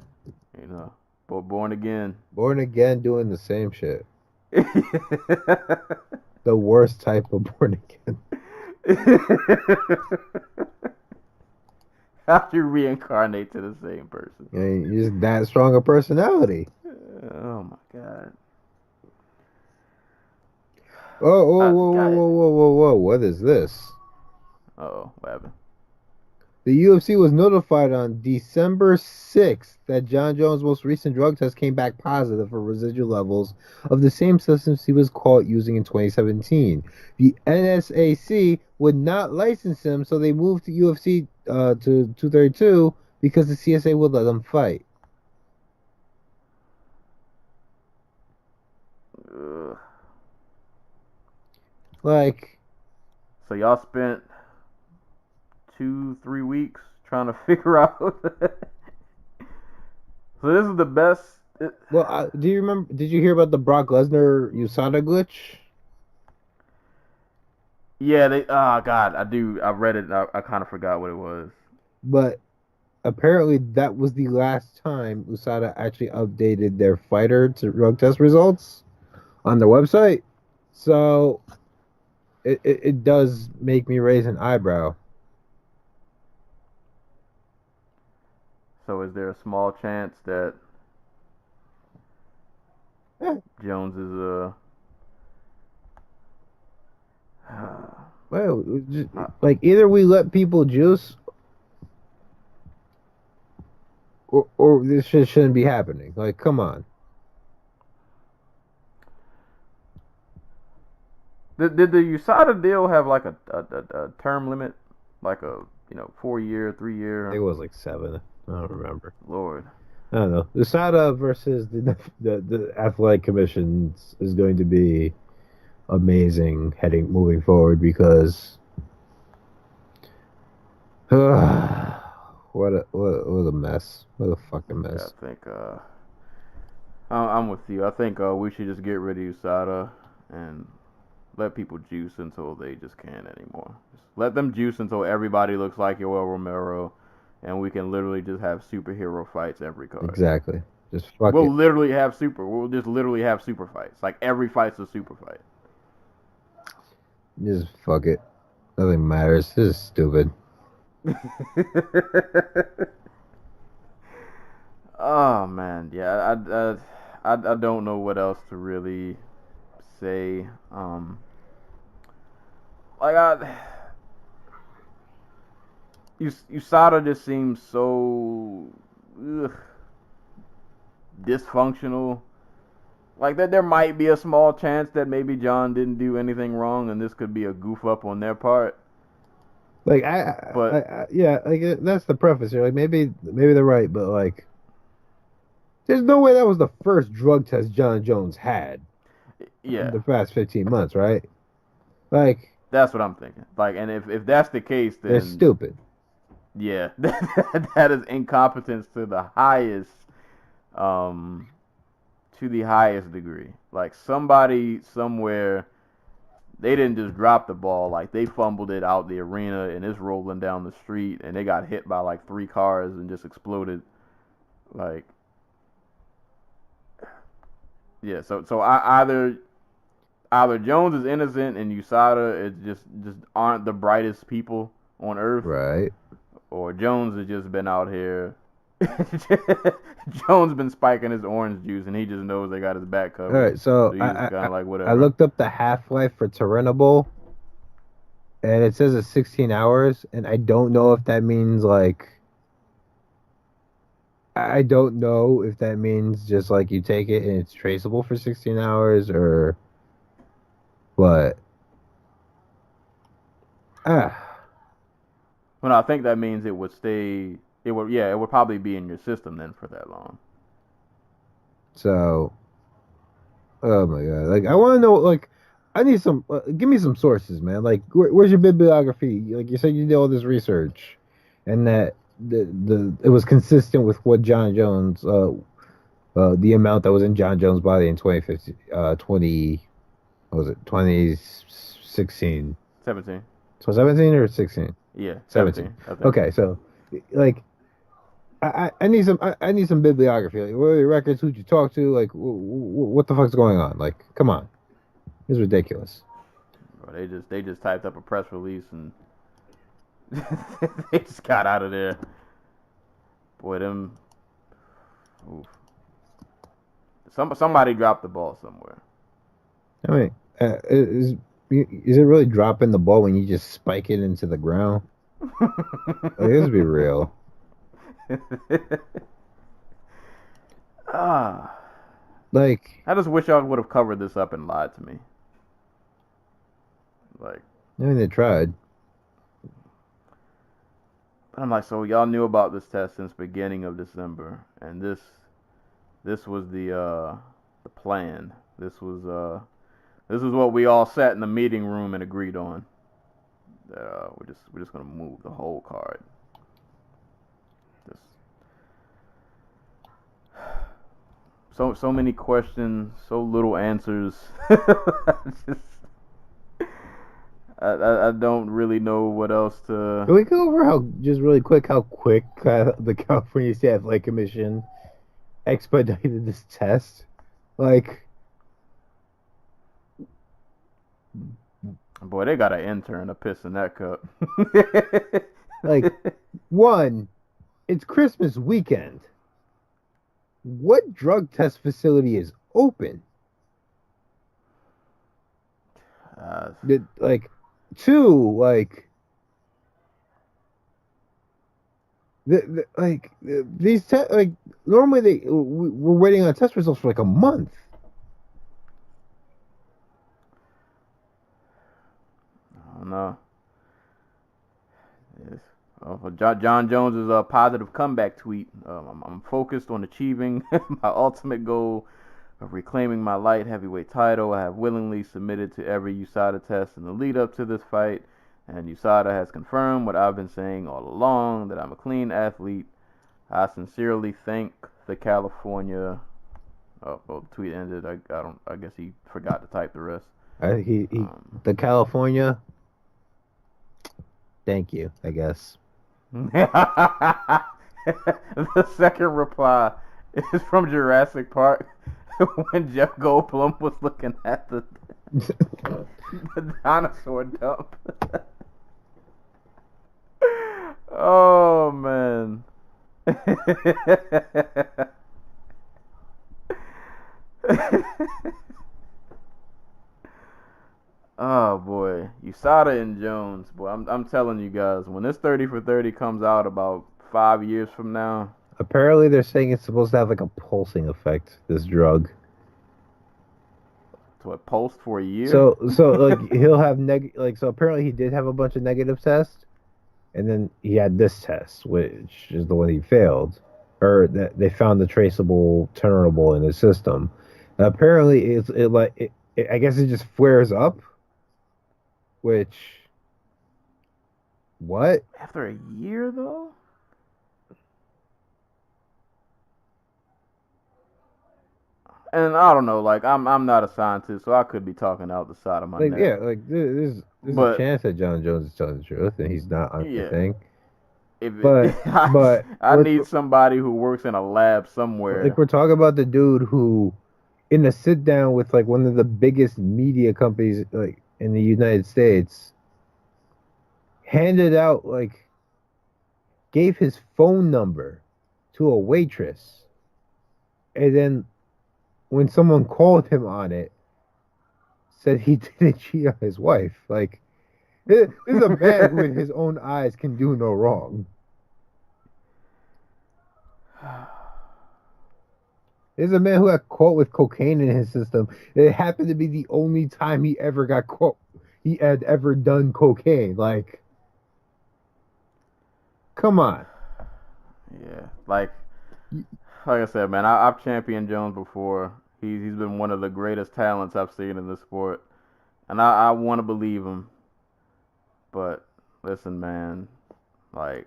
You know, born again. Born again doing the same shit. The worst type of born again. How do you reincarnate to the same person? I mean, you're just that strong a personality. Oh my god. Whoa. What is this? Uh-oh, what happened? The UFC was notified on December 6th that Jon Jones' most recent drug test came back positive for residual levels of the same substance he was caught using in 2017. The NSAC would not license him, so they moved to UFC to 232 because the CSA would let him fight. Ugh. Like, So y'all spent 2-3 weeks trying to figure out. So this is the best. well, do you remember? Did you hear about the Brock Lesnar USADA glitch? Yeah, they. Oh God, I do. I read it. I kind of forgot what it was. But apparently, that was the last time USADA actually updated their fighter to drug test results on their website. So it does make me raise an eyebrow. So is there a small chance that Yeah. Jones is Well, like either we let people juice, or this shit shouldn't be happening. Like, come on. Did the USADA deal have like a term limit, like a 4-year, 3-year? It was like 7. I don't remember. Lord. I don't know. USADA versus the athletic commissions is going to be amazing moving forward because what a mess. What a fucking mess. I think I'm with you. I think we should just get rid of USADA and let people juice until they just can't anymore. Just let them juice until everybody looks like Yoel Romero, and we can literally just have superhero fights every card. Exactly. Just fuck We'll it. We'll just literally have super fights. Like every fight's a super fight. Just fuck it. Nothing matters. This is stupid. Oh man, yeah. I don't know what else to really say. USADA just seems so dysfunctional. Like that, there might be a small chance that maybe John didn't do anything wrong, and this could be a goof up on their part. Like yeah, like that's the preface here. Like maybe they're right, but like, there's no way that was the first drug test Jon Jones had. Yeah, In the past 15 months, right? Like, that's what I'm thinking. Like, and if that's the case, then they're stupid. Yeah, that is incompetence to the highest, degree. Like somebody somewhere, they didn't just drop the ball. Like they fumbled it out the arena and it's rolling down the street and they got hit by like 3 cars and just exploded. Like Yeah, so either Jones is innocent and USADA is just aren't the brightest people on earth, Right. or Jones has just been out here. Jones been spiking his orange juice and he just knows they got his back All covered. right. So So he's just kind of like I whatever. looked up the half-life for Tyrannoble, and it says it's 16 hours, and I don't know if that means like. I don't know if that means just like you take it and it's traceable for 16 hours or what. Ah, Well, I think that means it would stay. It would probably be in your system then for that long. so, oh my God. Like, I want to know, like, I need some, give me some sources, man. Like, where's your bibliography? Like, you said you did all this research and that it was consistent with what Jon Jones, the amount that was in Jon Jones' body in 2015, what was it, 2016? 17. So 17 or 16? Yeah, 17. 17. I think. Okay, so like I need some I need some bibliography. Like, what are your records? Who'd you talk to? Like, what the fuck's going on? Like, come on, this is ridiculous. Bro, they just typed up a press release and they just got out of there. Boy, them. Oof. Somebody dropped the ball somewhere. I mean, is it really dropping the ball when you just spike it into the ground? Like, let's be real. Ah, Like, I just wish y'all would have covered this up and lied to me. Like, I mean, they tried. I'm like, so y'all knew about this test since beginning of December, and this was the plan. This was what we all sat in the meeting room and agreed on. We're just gonna move the whole card. Just so many questions, so little answers. I don't really know what else to. Can we go over really quick how quick the California State Athletic Commission expedited this test? Like, Boy, they got an intern a piss in that cup. like one, it's Christmas weekend. What drug test facility is open? Like, two, like, these like normally we're waiting on test results for like a month. I don't know. Yes. Jon Jones' positive comeback tweet. I'm focused on achieving my ultimate goal of reclaiming my light heavyweight title. I have willingly submitted to every USADA test in the lead up to this fight, and USADA has confirmed what I've been saying all along, that I'm a clean athlete. I sincerely thank the California. Oh, well, the tweet ended. I guess he forgot to type the rest. The California. Thank you, I guess. The second reply is from Jurassic Park when Jeff Goldblum was looking at the dinosaur dump. Oh man. Oh boy, USADA and Jones. Boy, I'm telling you guys, when this 30 for 30 comes out about 5 years from now. Apparently, they're saying it's supposed to have like a pulsing effect. This drug. So it pulsed for a year. So like he'll have so apparently he did have a bunch of negative tests, and then he had this test, which is the one he failed, or that they found the traceable turnable in his system. And apparently, I guess it just flares up. Which, what? After a year, though? And I don't know, like, I'm not a scientist, so I could be talking out the side of my neck. Yeah, like, there's a chance that Jon Jones is telling the truth, and he's not on the thing. I need somebody who works in a lab somewhere. Like, we're talking about the dude who in a sit down with like one of the biggest media companies like in the United States, handed out like gave his phone number to a waitress, and then when someone called him on it, said he didn't cheat on his wife. Like, this is a man who in his own eyes can do no wrong. There's a man who got caught with cocaine in his system. It happened to be the only time he ever got caught. He had ever done cocaine. Like, come on. Yeah, like I said, man, I've championed Jones before. He's been one of the greatest talents I've seen in this sport, and I want to believe him. But listen, man, like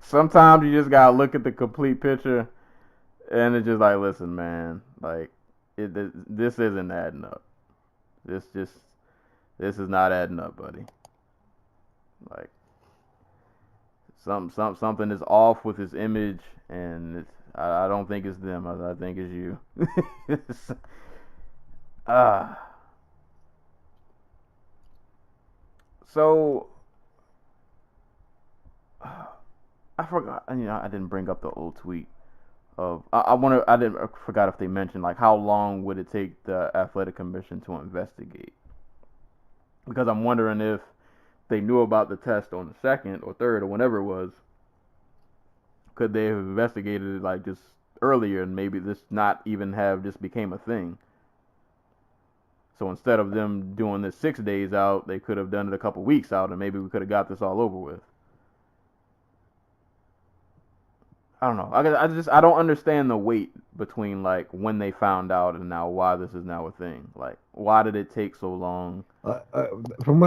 sometimes you just gotta look at the complete picture, and it's just like, listen, man, like this isn't adding up. This is not adding up, buddy. Like something is off with his image, and I don't think it's them. I think it's you. So I forgot. I didn't bring up the old tweet of. I forgot if they mentioned like how long would it take the athletic commission to investigate? Because I'm wondering if they knew about the test on the 2nd or 3rd or whenever it was, could they have investigated it like just earlier and maybe this not even have just became a thing? So instead of them doing this 6 days out, they could have done it a couple weeks out, and maybe we could have got this all over with. I don't know. I don't understand the wait between like when they found out and now why this is now a thing. Like, why did it take so long? From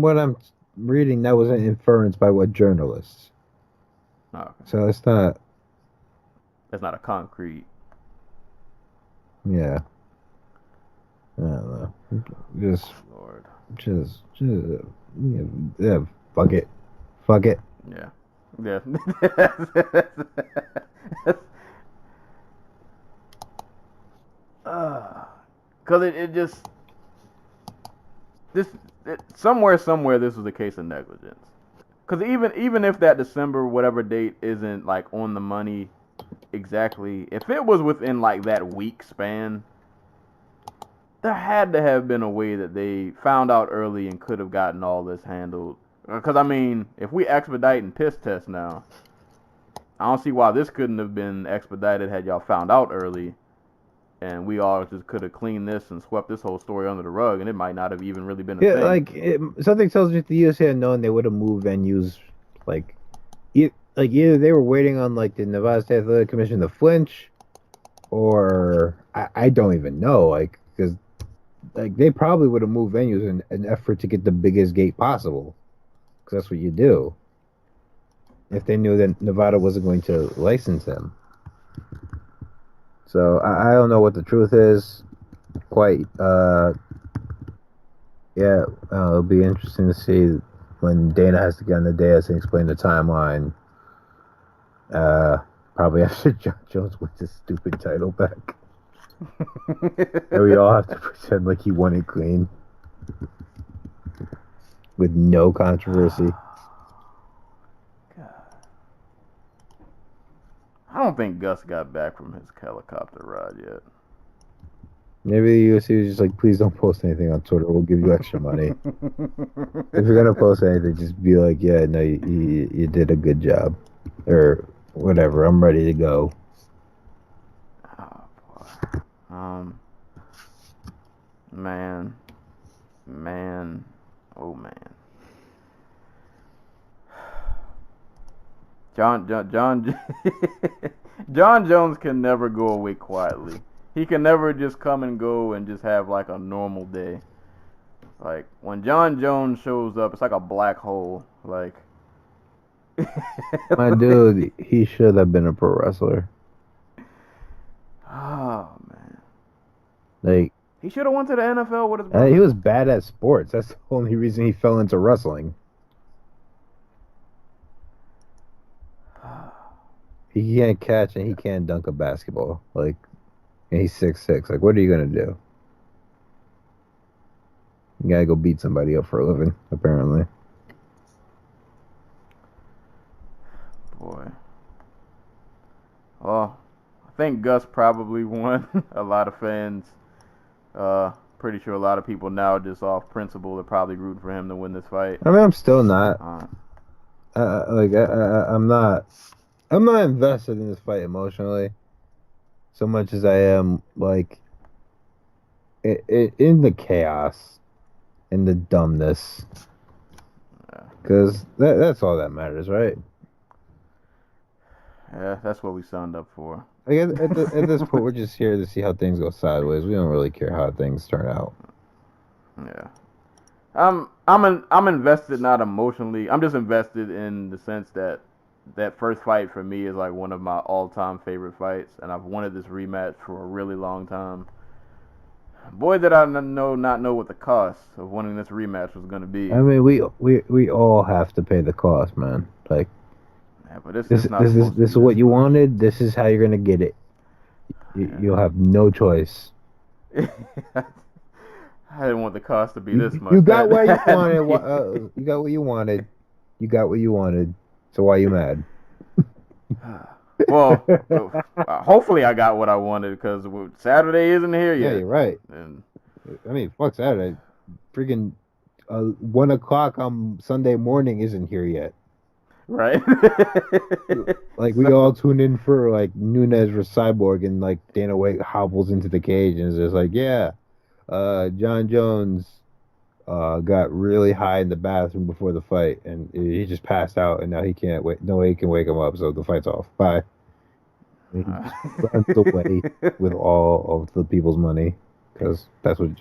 what I'm reading, that was an inference by what journalists. Oh, okay. So it's not. It's not a concrete. Yeah. I don't know. Lord. Yeah. Fuck it. Yeah. Yeah. Because it just somewhere this was a case of negligence. Because even if that December whatever date isn't like on the money exactly, if it was within like that week span, there had to have been a way that they found out early and could have gotten all this handled. Because I mean, if we expedite and piss test now, I don't see why this couldn't have been expedited had y'all found out early, and we all just could have cleaned this and swept this whole story under the rug, and it might not have even really been a thing. Like something tells me if the USA had known, they would have moved venues. Like either they were waiting on like the Nevada State Athletic Commission to flinch, or I don't even know. Like because like they probably would have moved venues in an effort to get the biggest gate possible, because that's what you do. If they knew that Nevada wasn't going to license them. So I don't know what the truth is. Quite. It'll be interesting to see when Dana has to get on the dais and explain the timeline. Probably after Jon Jones wins his stupid title back. And we all have to pretend like he won it clean. With no controversy. I don't think Gus got back from his helicopter ride yet. Maybe the UFC was just like, please don't post anything on Twitter. We'll give you extra money. If you're going to post anything, just be like, yeah, no, you did a good job. Or whatever. I'm ready to go. Oh, boy. Man. Oh, man. Jon Jones can never go away quietly. He can never just come and go and just have like a normal day. Like when Jon Jones shows up, it's like a black hole. Like my dude, he should have been a pro wrestler. Oh man. Like he should have went to the NFL with his brother. He was bad at sports. That's the only reason he fell into wrestling. he can't catch and he can't dunk a basketball. Like, and he's 6'6". Like, what are you gonna do? You gotta go beat somebody up for a living, apparently. Boy. Well, I think Gus probably won. A lot of fans, pretty sure a lot of people now just off principle are probably rooting for him to win this fight. I mean, I'm still not. I'm not invested in this fight emotionally so much as I am like in the chaos and the dumbness, because that's all that matters, right? Yeah, that's what we signed up for. Like at this point, we're just here to see how things go sideways. We don't really care how things turn out. Yeah, I'm invested, not emotionally. I'm just invested in the sense that that first fight for me is like one of my all-time favorite fights, and I've wanted this rematch for a really long time. Boy, did I not know what the cost of winning this rematch was going to be. I mean, we all have to pay the cost, man. Like, yeah, but this is what you wanted. This is how you're gonna get it. You'll have no choice. I didn't want the cost to be this much. You got what you wanted. You got what you wanted. You got what you wanted. So why are you mad? Well, hopefully I got what I wanted, because Saturday isn't here yet. Yeah, you're right. And I mean, fuck Saturday. Freaking 1 o'clock on Sunday morning isn't here yet. Right. Like, we all tune in for like Nunes versus Cyborg, and like Dana White hobbles into the cage and is just like, yeah, Jon Jones got really high in the bathroom before the fight, and he just passed out, and now he can't wait. No way he can wake him up, so the fight's off. Bye. And he runs away with all of the people's money, because that's what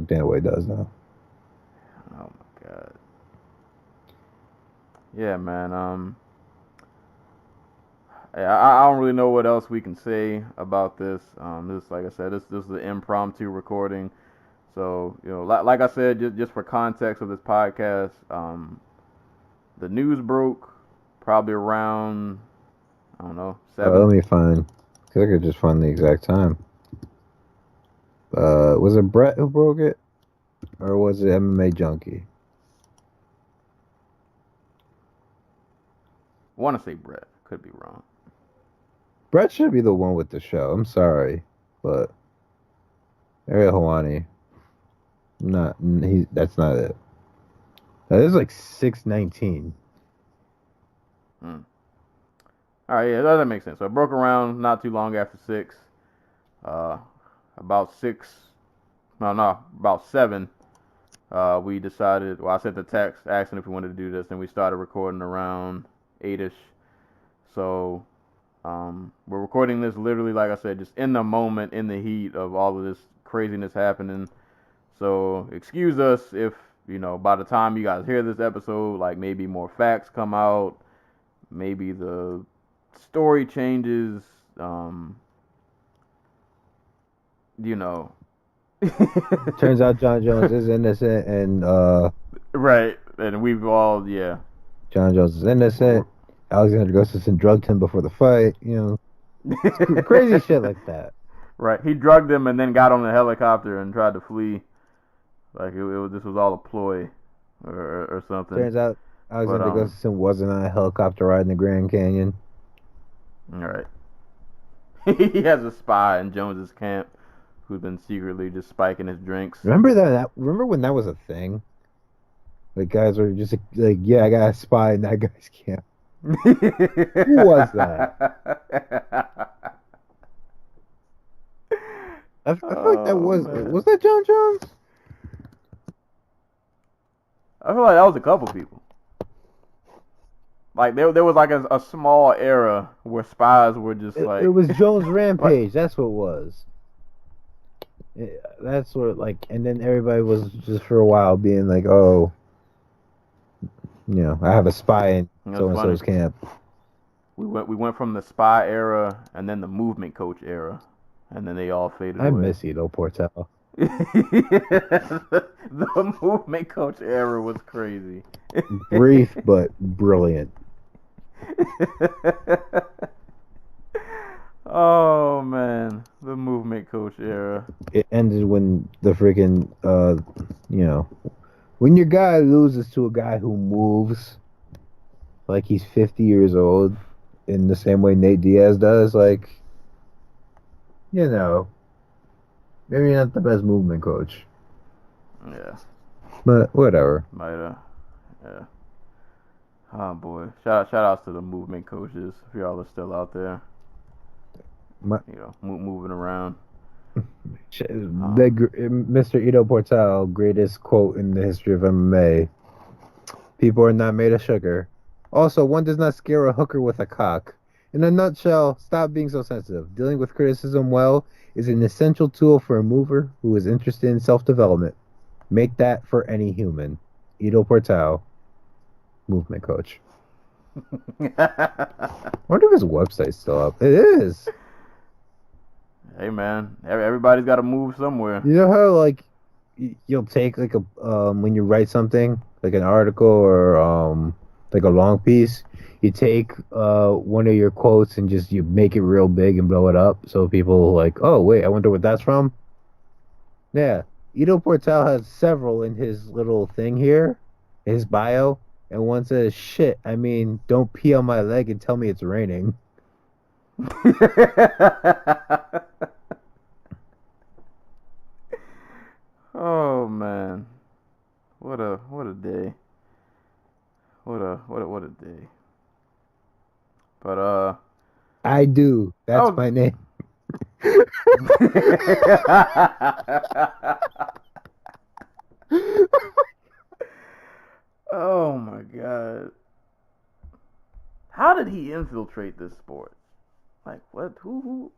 Dana White does now. Oh my god. Yeah, man. I don't really know what else we can say about this. This, like I said, this is an impromptu recording. So, you know, like I said, just for context of this podcast, the news broke probably around, I don't know, 7. Let me find. I could just find the exact time. Was it Brett who broke it, or was it MMA Junkie? I want to say Brett. Could be wrong. Brett should be the one with the show. I'm sorry, but Ariel Helwani, that's not it. That is like 6:19. All right, yeah, that makes sense. So it broke around not too long after 6. About 7. We decided. Well, I sent the text asking if we wanted to do this, and we started recording around 8ish. So we're recording this literally, like I said, just in the moment, in the heat of all of this craziness happening. So excuse us if, you know, by the time you guys hear this episode, like maybe more facts come out, maybe the story changes, you know. Turns out Jon Jones is innocent, and right, and we've all, yeah. Jon Jones is innocent. Alexander Gustafsson drugged him before the fight, you know. Crazy shit like that. Right, he drugged him and then got on the helicopter and tried to flee. Like this was all a ploy, or something. Turns out Alexander Gustafsson wasn't on a helicopter ride in the Grand Canyon. All right. He has a spy in Jones's camp who's been secretly just spiking his drinks. Remember when that was a thing? Like, guys were just like, yeah, I got a spy in that guy's camp. Who was that? I feel like that was that Jon Jones? I feel like that was a couple people. Like there was like a small era where spies were just like, it was Jones Rampage. That's what it was. That's what, like, and then everybody was just for a while being like, oh, you know, I have a spy in so and so's camp. We went from the spy era and then the movement coach era, and then they all faded away. I miss Ito Portel. The movement coach era was crazy. Brief but brilliant. coach era. It ended when the freaking when your guy loses to a guy who moves like he's 50 years old in the same way Nate Diaz does, like, maybe not the best movement coach. Yeah. But whatever. Might yeah. Oh boy. Shout outs to the movement coaches if y'all are still out there. Moving around. Mr. Ito Portal, greatest quote in the history of MMA. People are not made of sugar. Also, one does not scare a hooker with a cock. In a nutshell, stop being so sensitive. Dealing with criticism well is an essential tool for a mover who is interested in self-development. Make that for any human. Ito Portal, movement coach. I wonder if his website's still up. It is. Hey man, everybody's got to move somewhere. You know how like you'll take like a when you write something like an article or like a long piece, you take one of your quotes and just you make it real big and blow it up so people like, oh wait, I wonder what that's from. Yeah, Ito Portal has several in his little thing here, his bio, and one says, "Shit, I mean, don't pee on my leg and tell me it's raining." Oh man, what a day. What a day. But I do. That's my name. Oh my god. How did he infiltrate this sport? Like what? Who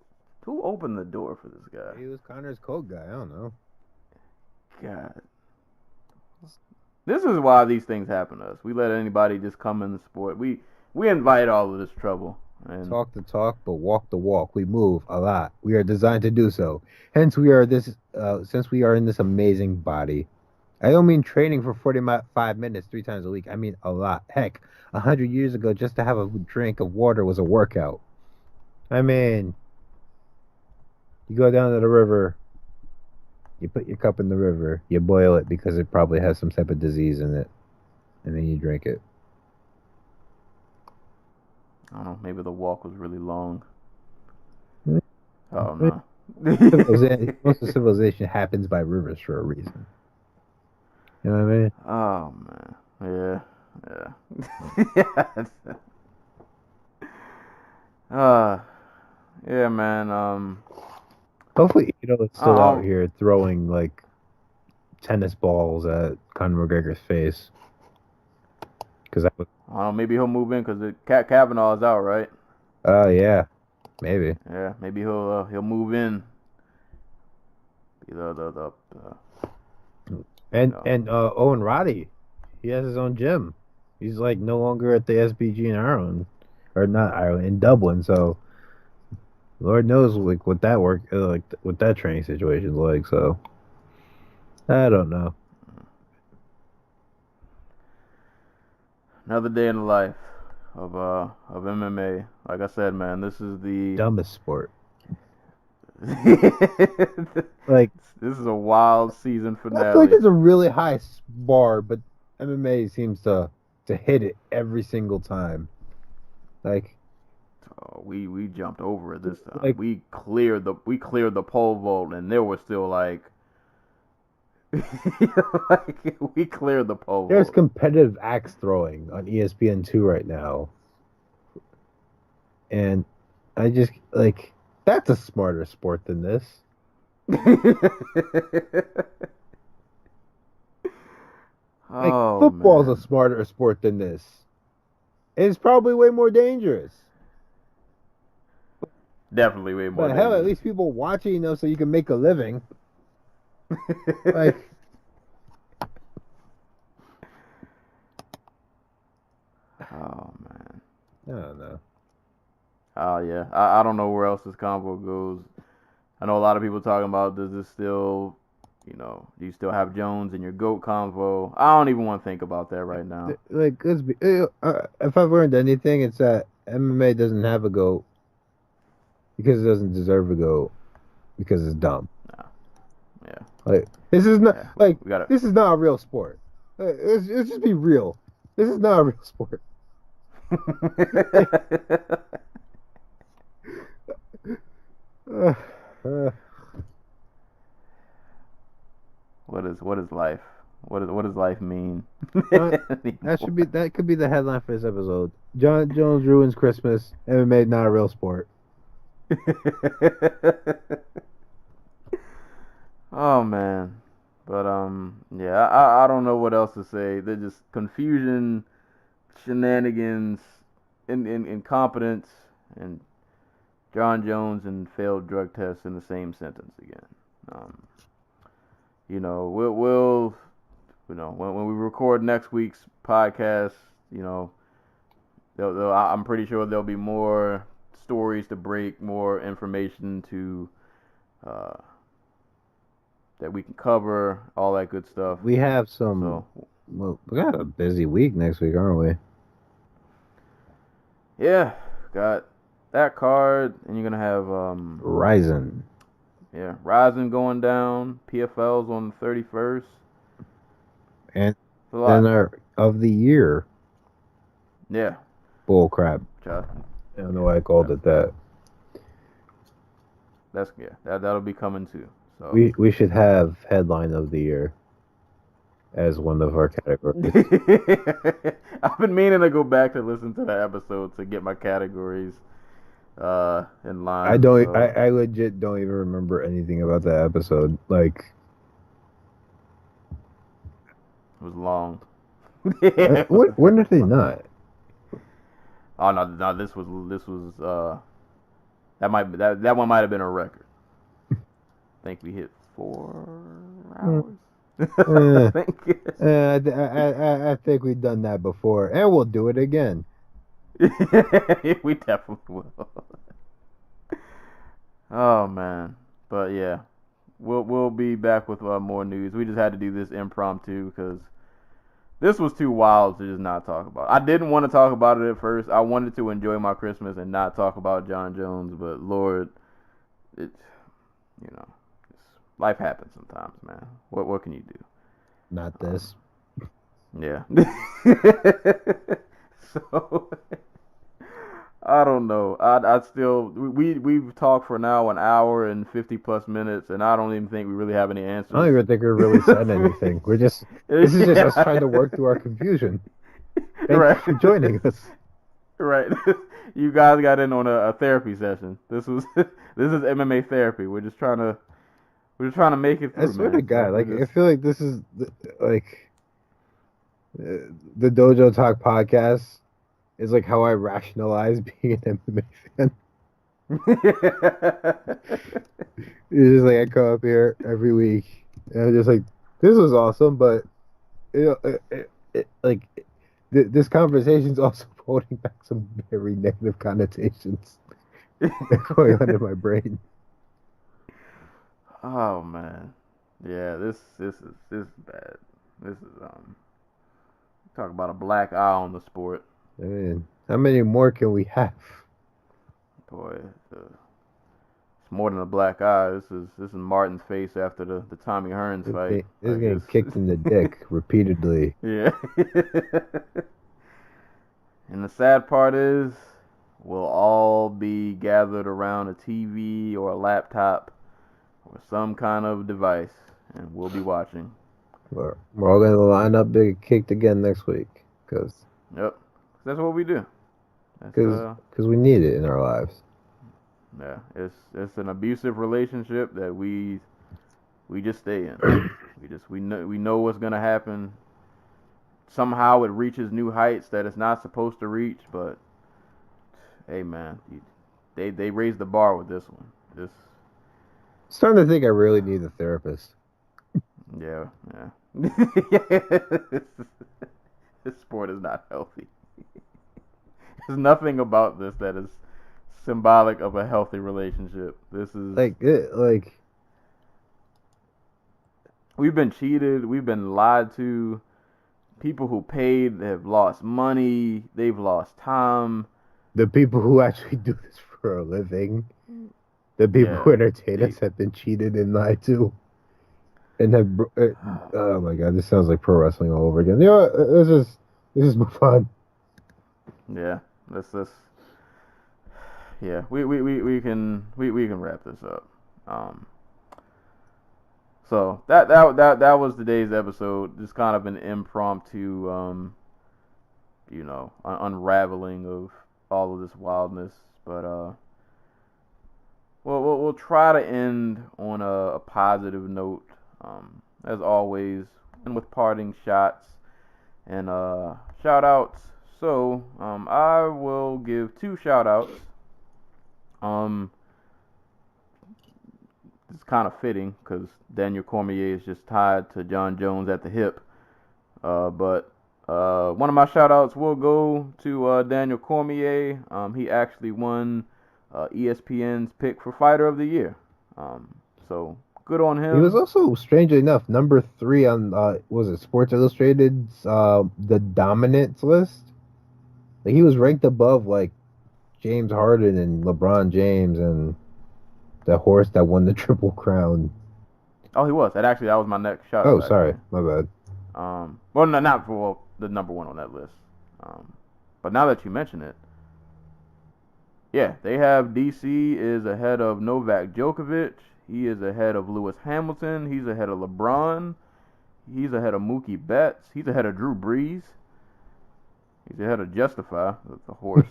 opened the door for this guy? He was Connor's code guy. I don't know. God. This is why these things happen to us. We let anybody just come in the sport. We invite all of this trouble. And talk the talk, but walk the walk. We move a lot. We are designed to do so. Hence, we are since we are in this amazing body. I don't mean training for 45 minutes 3 times a week. I mean a lot. Heck, 100 years ago, just to have a drink of water was a workout. I mean, you go down to the river, you put your cup in the river, you boil it because it probably has some type of disease in it, and then you drink it. I don't know, maybe the walk was really long. Hmm. Oh no. Most of civilization happens by rivers for a reason. You know what I mean? Oh man. Yeah. Yeah, man. Hopefully, it's still out here throwing like tennis balls at Conor McGregor's face. Because that was. I don't know, maybe he'll move in because Kavanaugh is out, right? Oh yeah, maybe. Yeah, maybe he'll move in. And Owen Roddy, he has his own gym. He's like no longer at the SBG in Ireland, or not Ireland, in Dublin. So, Lord knows like what that what that training situation's like. So, I don't know. Another day in the life of MMA. Like I said, man, this is the dumbest sport. Like this is a wild season finale. I feel like it's a really high bar, but MMA seems to hit it every single time. Like, we jumped over it this time. Like, we cleared the pole vault, and there was still like. Like we cleared the pole. There's competitive axe throwing on ESPN2 right now, and I just like that's a smarter sport than this. Football's a smarter sport than this. It's probably way more dangerous. Definitely way more. But hell, at least people watching, so you can make a living. Like, oh man, I don't know. Oh yeah, I don't know where else this convo goes. I know a lot of people talking about does this still, do you still have Jones in your GOAT convo? I don't even want to think about that right now. Like, if I've learned anything, it's that MMA doesn't have a GOAT because it doesn't deserve a GOAT. because it's dumb. Yeah. Like this is not we gotta... this is not a real sport. Let's just be real. This is not a real sport. What is life? What does life mean? That could be the headline for this episode. Jon Jones ruins Christmas. MMA not a real sport. Oh man, but yeah, I don't know what else to say. They're just confusion, shenanigans, incompetence, and Jon Jones and failed drug tests in the same sentence again. We'll when we record next week's podcast, I'm pretty sure there'll be more stories to break, more information to that we can cover, all that good stuff. We have some. Well, we got a busy week next week, aren't we? Yeah, got that card, and you're gonna have Ryzen. Yeah, Ryzen going down. PFL's on the 31st. And then our of the year. Yeah. Bull crap. I don't know why I called it that. That'll be coming too. So we should have headline of the year as one of our categories. I've been meaning to go back to listen to the episode to get my categories in line. I legit don't even remember anything about that episode. Like, it was long. When did they not? Oh no! This was that one might have been a record. I think we hit 4 hours. I think we've done that before, and we'll do it again. We definitely will. Oh man, but yeah, we'll be back with more news. We just had to do this impromptu because this was too wild to just not talk about. I didn't want to talk about it at first. I wanted to enjoy my Christmas and not talk about Jon Jones, but Lord, life happens sometimes, man. What can you do? Not this. Yeah. So I don't know. I still we've talked for now an hour and 50+ minutes, and I don't even think we really have any answers. I don't even think we really said anything. This is just us trying to work through our confusion. Thank you for joining us. Right. You guys got in on a therapy session. This is MMA therapy. We're just trying to make it through. I swear to God, I feel like this is the Dojo Talk podcast is like how I rationalize being an MMA fan. It's just like I come up here every week and I'm just like, this was awesome, but this conversation's also holding back some very negative connotations going on in my brain. Oh man, yeah, this is bad. This is talk about a black eye on the sport. I mean, how many more can we have? Boy, it's more than a black eye. This is Martin's face after the Tommy Hearns fight. He's getting kicked in the dick repeatedly. Yeah. And the sad part is, we'll all be gathered around a TV or a laptop or some kind of device, and we'll be watching. We're all going to line up to get kicked again next week. Yep. That's what we do. Because we need it in our lives. Yeah, it's an abusive relationship that we just stay in. we know what's gonna happen. Somehow it reaches new heights that it's not supposed to reach, but hey man, they raised the bar with this one. I'm starting to think I really need a therapist. Yeah. This sport is not healthy. There's nothing about this that is symbolic of a healthy relationship. This is we've been cheated, we've been lied to. People who paid have lost money, they've lost time. The people who actually do this for a living The people Yeah, who entertain they- us have been cheated and lied to, and have. Oh my god, this sounds like pro wrestling all over again. You know what? Let's just move on. yeah. Let's yeah. We can wrap this up. Um. So that was today's episode. Just kind of an impromptu, unraveling of all of this wildness. But we'll try to end on a positive note, as always, and with parting shots and shout outs. So I will give 2 shout outs. It's kind of fitting because Daniel Cormier is just tied to Jon Jones at the hip. But one of my shout outs will go to Daniel Cormier. He actually won ESPN's pick for Fighter of the Year. So good on him. He was also, strangely enough, number 3 on was it Sports Illustrated's the dominance list. Like, he was ranked above like James Harden and LeBron James and the horse that won the Triple Crown. Oh, he was. That was my next shout out. Oh, sorry, my bad. Well, no, not for the number 1 on that list. But now that you mention it, yeah, they have DC is ahead of Novak Djokovic. He is ahead of Lewis Hamilton. He's ahead of LeBron. He's ahead of Mookie Betts. He's ahead of Drew Brees. He's ahead of Justify, the horse.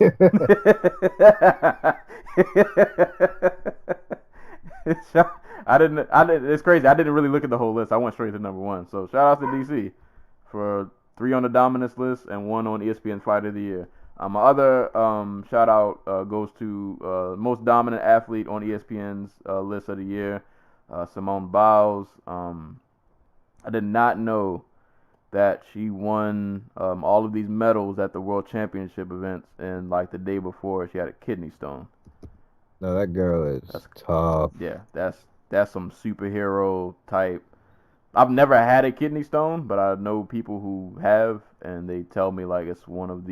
It's crazy. I didn't really look at the whole list. I went straight to number 1. So shout out to DC for 3 on the dominance list and 1 on ESPN Fighter of the Year. My other shout out goes to most dominant athlete on ESPN's list of the year, Simone Biles. I did not know that she won all of these medals at the World Championship events, and like the day before she had a kidney stone. No, that girl is tough. Yeah, that's some superhero type. I've never had a kidney stone, but I know people who have, and they tell me like it's one of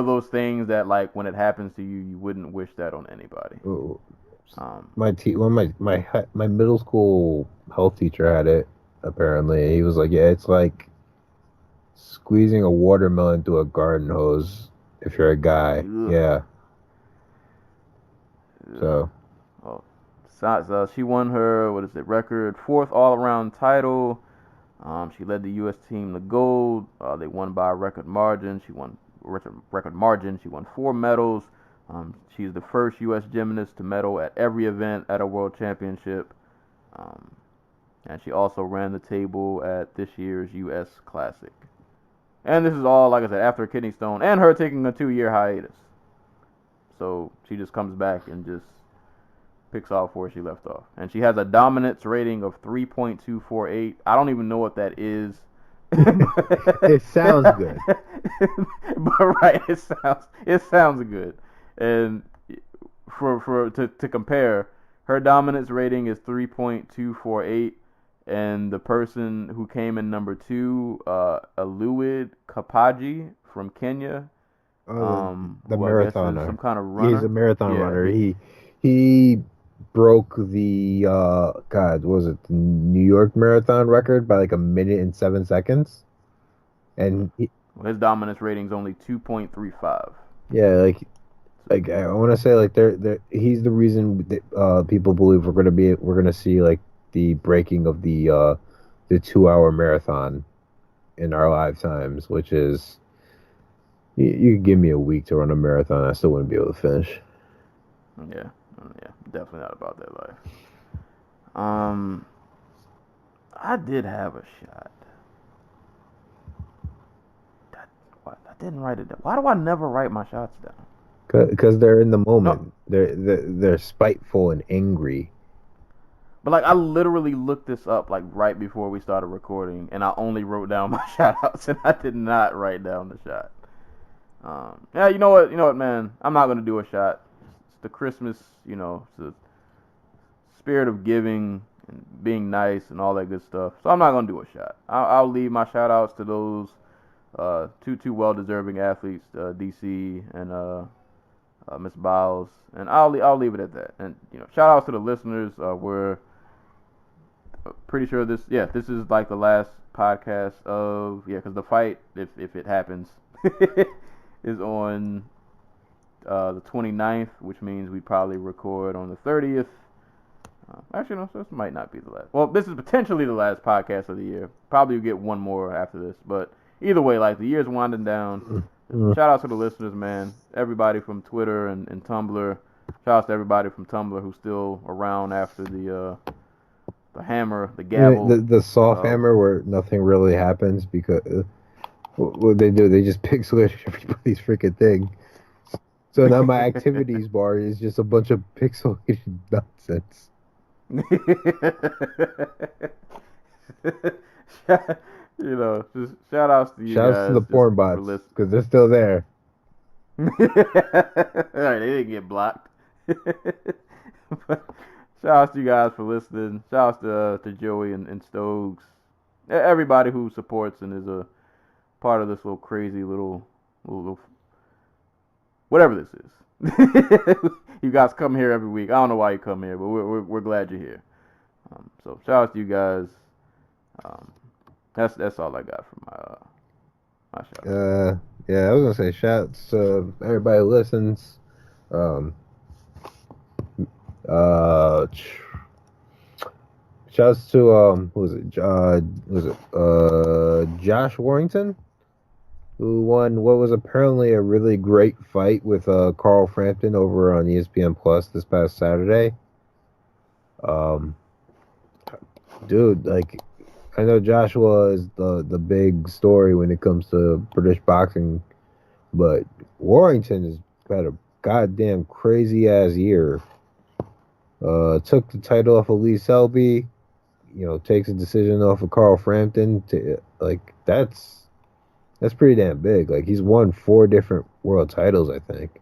those things that like when it happens to you, you wouldn't wish that on anybody. Ooh. My middle school health teacher had it. Apparently, he was like, "Yeah, it's like squeezing a watermelon through a garden hose if you're a guy." Ugh. Yeah. So. So she won her record 4th all-around title. She led the U.S. team to gold. They won by a record margin. She won 4 medals. She's the first U.S. gymnast to medal at every event at a world championship. And she also ran the table at this year's U.S. Classic. And this is all, like I said, after a kidney stone and her taking a 2-year hiatus. So she just comes back and just picks off where she left off. And she has a dominance rating of 3.248. I don't even know what that is. It sounds good. But right, it sounds good. And to compare, her dominance rating is 3.248, and the person who came in number 2, Aluid Kapaji from Kenya, The who I guess is marathoner. some kind of runner. He's a marathon Yeah, runner. He broke the what was it, the New York Marathon record by like 1 minute and 7 seconds, and his dominance rating is only 2.35. Yeah, like I want to say like he's the reason that people believe we're gonna see like the breaking of the 2-hour marathon in our lifetimes, which is you could give me a week to run a marathon, I still wouldn't be able to finish. Yeah, definitely not about that life. I did have a shot. I didn't write it down. Why do I never write my shots down? Because they're in the moment. No. They're spiteful and angry. But like I literally looked this up like right before we started recording, and I only wrote down my shout outs, and I did not write down the shot. Yeah, you know what, man? I'm not gonna do a shot. It's the Christmas, it's the spirit of giving and being nice and all that good stuff. So I'm not gonna do a shot. I'll leave my shout outs to those two well deserving athletes, DC and Miss Biles, and I'll leave it at that. And shout outs to the listeners. We're pretty sure this is like the last podcast of because the fight, if it happens, is on the 29th, which means we probably record on the 30th. Actually, no, so this might not be the last. Well, this is potentially the last podcast of the year. Probably get one more after this, but either way, like the year's winding down. Shout out to the listeners, man. Everybody from Twitter and Tumblr. Shout out to everybody from Tumblr who's still around after the hammer, the gavel. The soft hammer where nothing really happens because what they do, they just pixelate everybody's freaking thing. So now my activities bar is just a bunch of pixelated nonsense. Just shout outs to you Shouts guys. to the porn bots because they're still there. Alright, they didn't get blocked. Shout outs to you guys for listening. Shout outs to Joey and Stokes. Everybody who supports and is a part of this little crazy little whatever this is. You guys come here every week. I don't know why you come here, but we're glad you're here. So shout out to you guys. That's all I got for my shout. Yeah, I was gonna say shouts to everybody who listens. Shouts to Josh Warrington, who won what was apparently a really great fight with Carl Frampton over on ESPN Plus this past Saturday. Dude, like, I know Joshua is the big story when it comes to British boxing, but Warrington has had a goddamn crazy ass year. Took the title off of Lee Selby, takes a decision off of Carl Frampton. That's pretty damn big. Like, he's won 4 different world titles, I think.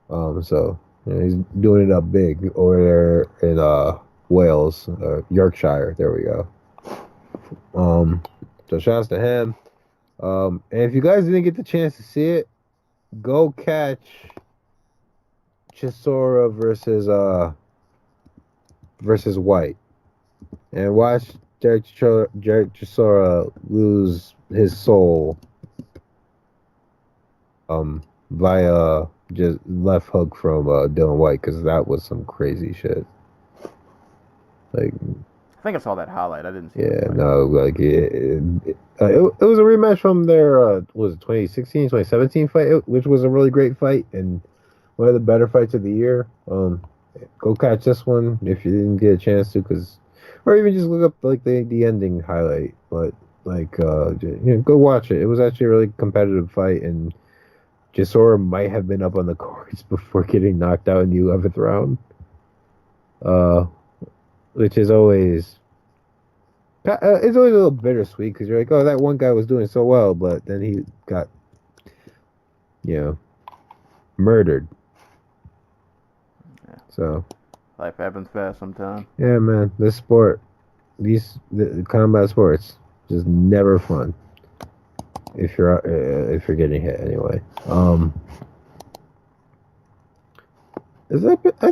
So he's doing it up big over there in Wales, Yorkshire. There we go. So shouts to him. And if you guys didn't get the chance to see it, go catch Chisora versus White, and watch Derek Chisora lose his soul via just left hook from Dylan White, because that was some crazy shit. Like, I think I saw that highlight. I didn't see yeah, it. no, like it was a rematch from their was it 2016, 2017 fight, which was a really great fight and one of the better fights of the year. Go catch this one if you didn't get a chance to, or even just look up like the ending highlight. But like, go watch it. It was actually a really competitive fight, and Chisora might have been up on the cards before getting knocked out in the 11th round. Which is always it's always a little bittersweet, because you're like, oh, that one guy was doing so well, but then he got murdered. Yeah. So life happens fast sometimes. Yeah, man, this sport, the combat sports, just never fun if you're getting hit anyway. I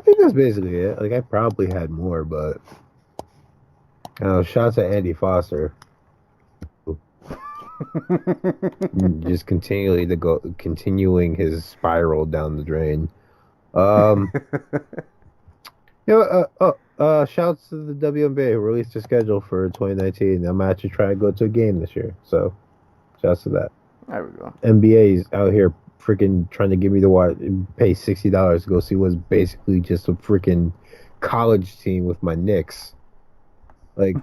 think that's basically it. Like, I probably had more, but shouts at Andy Foster. Just continuing his spiral down the drain. Shouts to the WNBA who released their schedule for 2019. I'm actually trying to go to a game this year, so shouts to that. There we go. NBA's out here freaking trying to give me pay $60 to go see what's basically just a freaking college team with my Knicks. Like,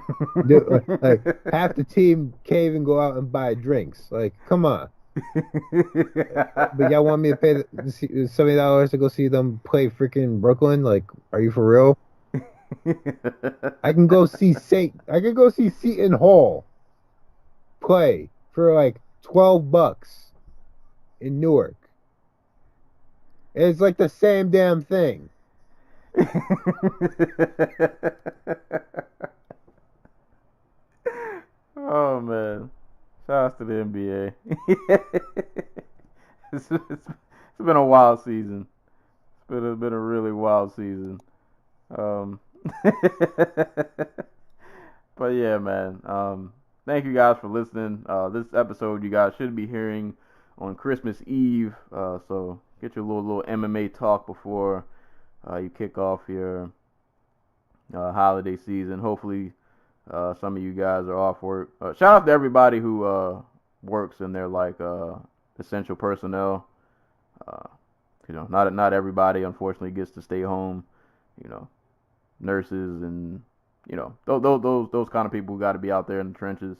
dude, like half the team can't even go out and buy drinks. Like, come on. But y'all want me to pay $70 to go see them play freaking Brooklyn? Like, are you for real? I can go see Seton Hall play for like $12 in Newark. It's like the same damn thing. Oh man, shout out to the NBA. It's been a wild season. It's been a really wild season. Um, but yeah, man. Thank you guys for listening. This episode you guys should be hearing on Christmas Eve. So get your little MMA talk before you kick off your holiday season. Hopefully, some of you guys are off work. Shout out to everybody who works in their like essential personnel. Not everybody unfortunately gets to stay home. You know, nurses and those kind of people who got to be out there in the trenches.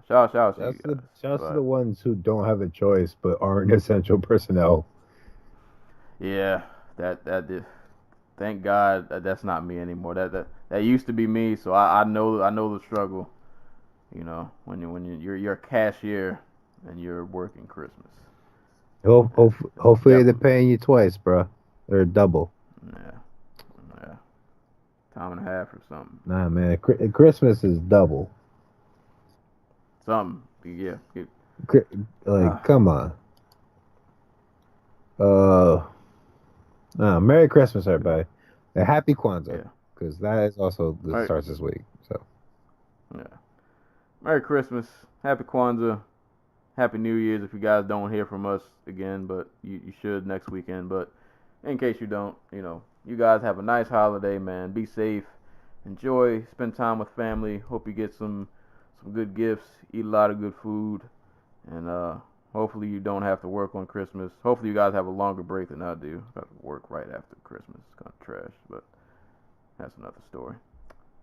Shout out to you guys. Shouts to the ones who don't have a choice but aren't essential personnel. Yeah, that did. Thank God that's not me anymore. That used to be me, so I know the struggle. You know, when you're a cashier and you're working Christmas. Hopefully they're paying you twice, bro, or double. Yeah, time and a half or something. Nah, man, Christmas is double. Something, yeah. Come on. Merry Christmas, everybody. And Happy Kwanzaa, because that is also starts this week. So, yeah. Merry Christmas, Happy Kwanzaa, Happy New Year's. If you guys don't hear from us again, but you should next weekend. But in case you don't, you guys have a nice holiday, man. Be safe, enjoy, spend time with family. Hope you get some good gifts, eat a lot of good food, and hopefully you don't have to work on Christmas. Hopefully you guys have a longer break than I do. I have to work right after Christmas. It's kind of trash, but that's another story.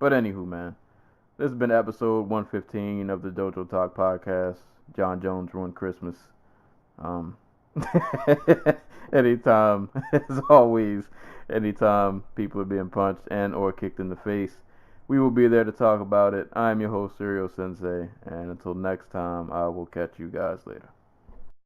But anywho, man, this has been episode 115 of the Dojo Talk podcast. Jon Jones ruined Christmas. Anytime, as always, anytime people are being punched and or kicked in the face, we will be there to talk about it. I'm your host, Serial Sensei, and until next time, I will catch you guys later.